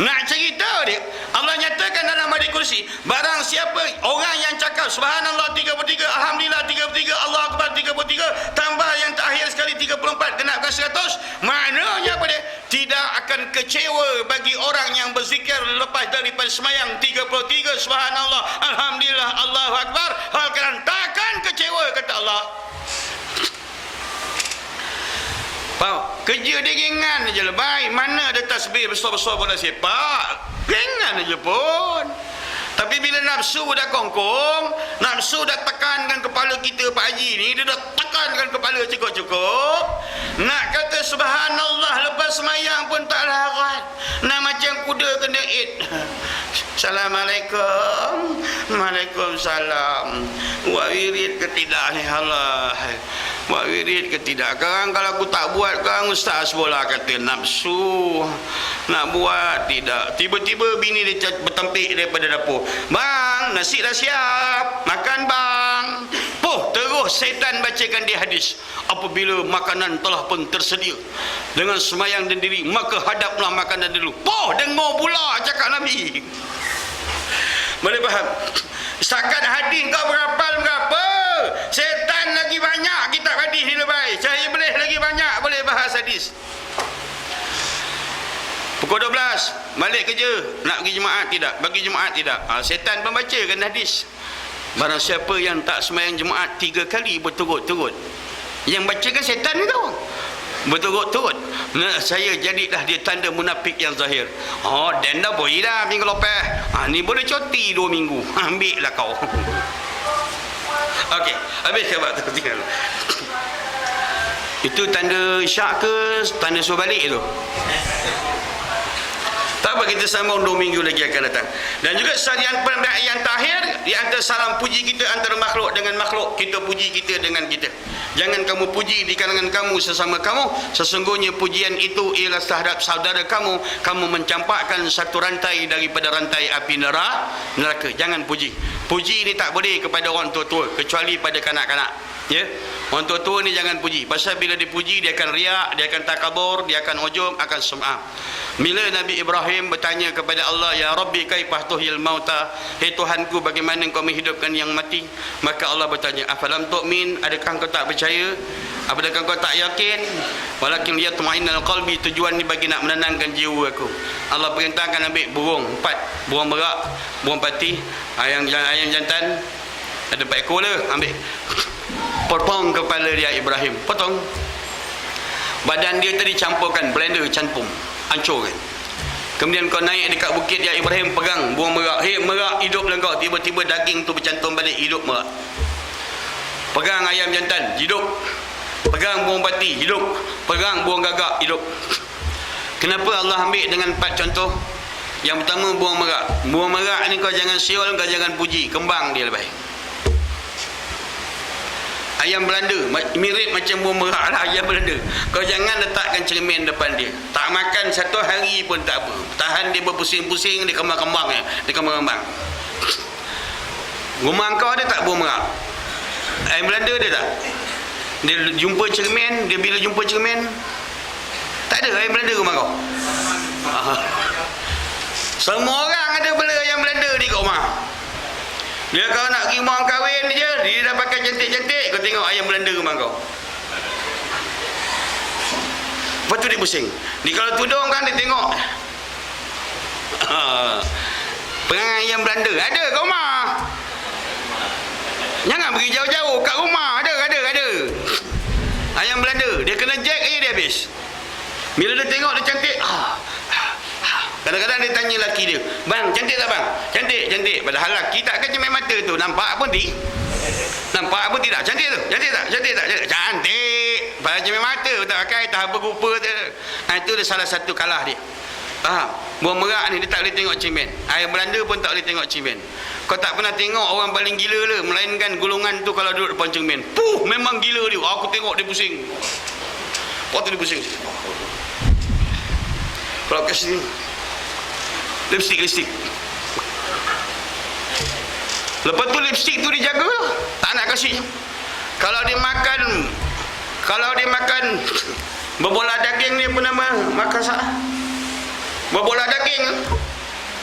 Nak cerita dia, Allah nyatakan dalam hadis kursi, barang siapa orang yang cakap subhanallah 33, alhamdulillah 33, Allah akbar 33, tambah yang terakhir sekali 34, genapkan 100, maknanya apa dia? Tidak akan kecewa bagi orang yang berzikir lepas daripada semayang 33 subhanallah, alhamdulillah, Allahu akbar, hal kalian takkan kecewa, kata Allah. Kerja dia ringan aja lah. Baik, mana ada tasbih besar-besar pada sepak, ringan aja pun. Tapi bila nafsu dah kongkong, nafsu dah tekankan kepala kita, Pak Haji ni, dia dah tekankan kepala cukup-cukup. Nak kata subhanallah lepas semayang pun tak larat. Nak macam kuda kena id. Assalamualaikum. Waalaikumsalam. Buat wirid ke tidak ni Allah? Buat wirid ke tidak? Sekarang kalau aku tak buat, sekarang ustaz bola kata nafsu. Nak buat tidak. Tiba-tiba bini dia bertempik daripada dapur. Bang, nasi dah siap. Makan bang. Terus setan bacakan dia hadis. Apabila makanan telah pun tersedia dengan semayang dan diri, maka hadaplah makanan dulu. Dengar pula cakap Nabi. Boleh faham? Setakat hadis kau berapa? Setan lagi banyak kitab hadis ni lebay. Saya boleh lagi banyak boleh bahas hadis. Pukul 12 balik kerja, nak pergi jemaat tidak? Bagi jemaat tidak. Setan membacakan hadis. Barang siapa yang tak sembahyang jemaat 3 kali berturut-turut, yang bacakan setan itu berturut-turut, saya jadilah dia tanda munafik yang zahir. Dan dah boleh dah minggu lepas. Ni boleh cuti 2 minggu. Ambil lah kau. Okey, habis khabar tu. Itu tanda syak ke tanda suruh balik tu? Tak apa, kita sambung 2 minggu lagi akan datang. Dan juga yang terakhir, di antara salam puji kita antara makhluk dengan makhluk, kita puji kita dengan kita. Jangan kamu puji di kalangan kamu sesama kamu. Sesungguhnya pujian itu ialah terhadap saudara kamu. Kamu mencampakkan satu rantai daripada rantai api neraka. Jangan puji. Puji ini tak boleh kepada orang tua-tua, kecuali pada kanak-kanak. Ya, orang tua-tua ni jangan puji. Pasal bila dipuji dia akan riak, dia akan takabur, dia akan ujub, akan sum'ah. Bila Nabi Ibrahim bertanya kepada Allah, ya Rabbi kaifah tuhyil mauta, hai Tuhanku bagaimana kau menghidupkan yang mati? Maka Allah bertanya, afalam tu'min, adakah kau tak percaya? Apakah kau tak yakin? Walakin liyatma'innal qalbi, tujuan ni bagi nak menenangkan jiwa aku. Allah perintahkan ambil burung 4, burung merak, burung pati, ayam jantan, ada 4 ekor lah, ambil. Potong kepala dia Ibrahim, potong. Badan dia tadi campurkan blender, campur, hancurkan. Kemudian kau naik dekat bukit dia Ibrahim, pegang burung merak. Hei merak, hidup lah kau. Tiba-tiba daging tu bercantum balik, hidup merak. Pegang ayam jantan, hidup. Pegang burung pati, hidup. Pegang burung gagak, hidup. Kenapa Allah ambil dengan 4 contoh? Yang pertama burung merak. Burung merak ni kau jangan siul, kau jangan puji, kembang dia lebih. Ayam Belanda mirip macam buah merak lah, ayam Belanda. Kau jangan letakkan cermin depan dia. Tak makan satu hari pun tak apa. Tahan dia berpusing-pusing di kembang-kembangnya, di kembang-kembang. Rumah kau ada tak buah merak? Ayam Belanda ada tak? Dia jumpa cermin, dia bila jumpa cermin, tak ada ayam Belanda rumah kau. Semua orang ada bela ayam Belanda di kat rumah. Dia kalau nak pergi rumah kahwin je, dia dah pakai cantik-cantik, kau tengok ayam Belanda rumah kau. Lepas tu dia pusing. Dia kalau tudung kan dia tengok. Perangai ayam Belanda ada kat rumah. Jangan pergi jauh-jauh, kat rumah ada. Ayam Belanda, dia kena jack aja dia habis. Bila dia tengok dia cantik, kadang-kadang dia tanya lelaki dia, "Bang, cantik tak bang?" Cantik. Padahal lelaki tak akan cermin mata tu. Nampak pun tidak. Cantik tu. Cantik. Padahal cermin mata tak pakai, tak apa rupa tu. Itu dia salah satu kalah dia. Faham? Buah merak ni dia tak boleh tengok cermin. Ayam Belanda pun tak boleh tengok cermin. Kau tak pernah tengok orang paling gila lah, melainkan golongan tu kalau duduk depan cermin. Memang gila dia. Aku tengok dia pusing. Lepas tu dia pusing. Kalau kasih ni lipstick. Lepas tu lipstick tu dijaga, tak nak kasih. Kalau dia makan berbola daging ni apa nama? Makan salah. Berbola daging.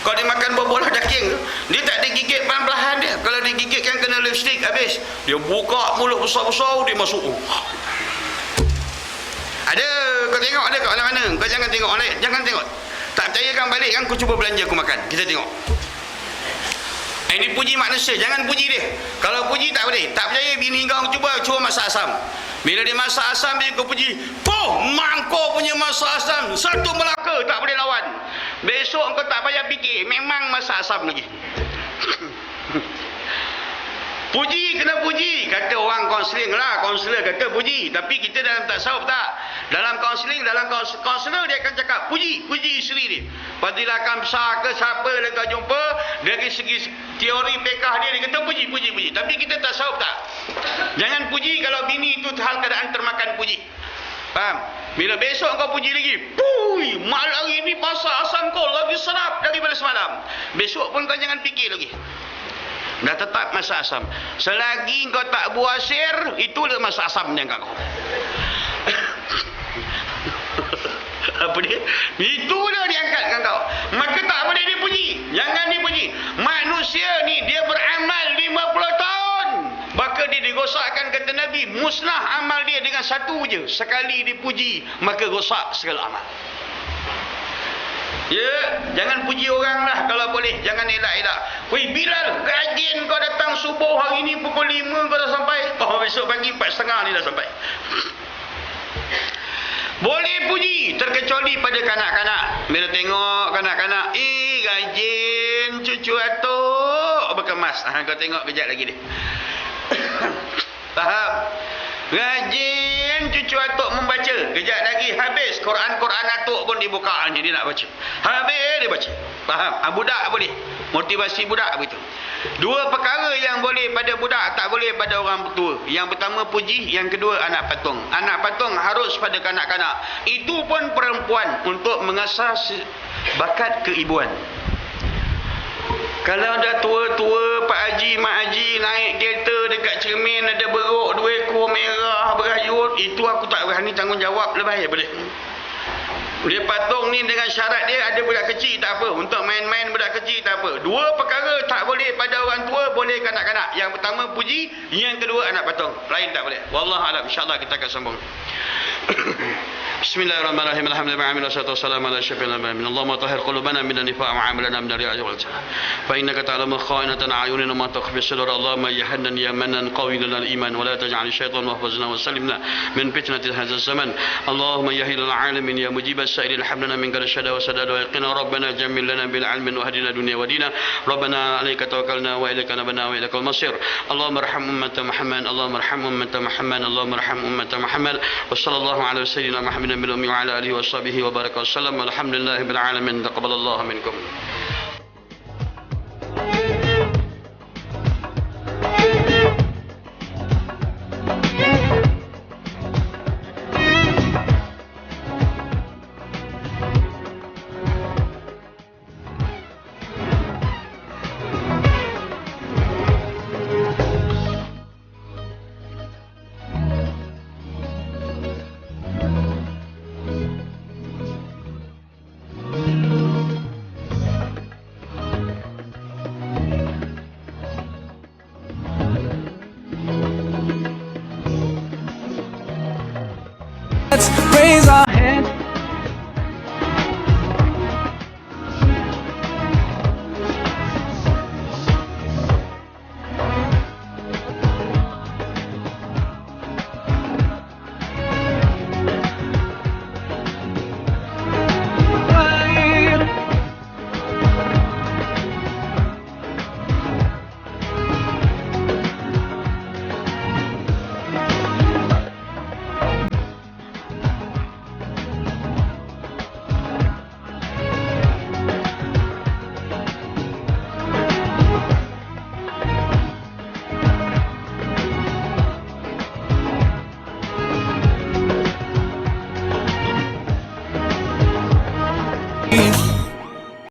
Kalau dia makan berbola daging, dia tak digigit perlahan-lahan dia. Kalau digigit kan kena lipstick habis. Dia buka mulut besar-besar, dia masuk. Ada, kau tengok ada kat mana-mana. Kau jangan tengok orang lain, jangan tengok. Tak percaya kan balik kan, aku cuba belanja aku makan. Kita tengok. Ini puji manusia, jangan puji dia. Kalau puji tak boleh. Tak percaya bini kau cuba masak asam. Bila dia masak asam dia kau puji, mangkuk punya masak asam, satu Melaka tak boleh lawan. Besok kau tak payah fikir, memang masak asam lagi. Puji kena puji, kata orang kaunseling lah, kaunselor kata puji. Tapi kita dalam tasawuf tak. Dalam kaunseling, kaunselor dia akan cakap puji isteri dia. Fadilah Kamsah ke siapa dia kau jumpa, dari segi teori pekah dia kata puji. Tapi kita tasawuf tak. Jangan puji kalau bini itu hal keadaan termakan puji. Faham? Bila besok kau puji lagi, malam hari ni masak asam kau lagi sedap daripada semalam. Besok pun kau jangan fikir lagi. Dah tetap masak asam. Selagi kau tak buah sir, itulah masak asam yang kau. Apa dia? Itulah diangkatkan kau. Maka tak boleh dipuji. Jangan dipuji. Manusia ni dia beramal 50 tahun. Maka dia digosakkan, kata Nabi, musnah amal dia dengan satu je. Sekali dipuji, maka rosak segala amal. Ya, jangan puji orang lah kalau boleh. Jangan elak-elak. Weh Bilal, rajin kau datang subuh hari ni pukul 5 kau dah sampai. Besok pagi 4:30 ni dah sampai. Boleh puji, terkecuali pada kanak-kanak. Bila tengok kanak-kanak, rajin cucu atuk berkemas. Kau tengok kejap lagi dia. Faham? Rajin cucu atuk membaca. Kejap lagi habis Quran atuk pun dibuka ni, dia nak baca. Habis dia baca. Faham? Budak boleh. Motivasi budak begitu. Dua perkara yang boleh pada budak, tak boleh pada orang tua. Yang pertama puji, yang kedua anak patung. Anak patung harus pada kanak-kanak. Itu pun perempuan untuk mengasah bakat keibuan. Kalau dah tua-tua, Pak Haji, Mak Haji naik kereta dekat cermin ada beruk 2 ekor merah berayut, itu aku tak berani tanggungjawab, lebih boleh. Dia patung ni dengan syarat dia ada budak kecil tak apa, untuk main-main budak kecil tak apa. Dua perkara tak boleh pada orang tua, boleh kanak-kanak. Yang pertama puji, yang kedua anak patung. Lain tak boleh. Wallahu a'lam. Insya-Allah kita akan sambung. Bismillahirrahmanirrahim. Alhamdulillah wassalatu wassalamu ala asyrafil anbiya'i. Allahumma tahhir qulubana min an-nifaq wa 'amalana min ar-riya'i wal jahl. Fa innaka ta'lamu kha'inatan a'yunina ma tukhfi as-sudur. Allahumma ya hannan ya manan qawwina al-iman wa la taj'al ash-shaytan mahfazna wa sallimna min fitnati hadha az-zaman. Allahumma ya hilal 'alamin ya mujib as-sa'ilin hablana min kulli shada wa sadad wa yaqina rabbana jammil lana bil 'ilmi wa hadina dunya wa dina. Rabbana 'alaika tawakkalna wa ilaika nabna wa ilaikal masir. Allahumma arham ummata Muhammad. Allahumma arham ummata Muhammad. Allahumma arham ummata Muhammad. Wa sallallahu ala sayyidina Muhammad بالأمي وعلى آله وصحبه وبارك وسلم والحمد لله بالعالمين تقبل الله منكم.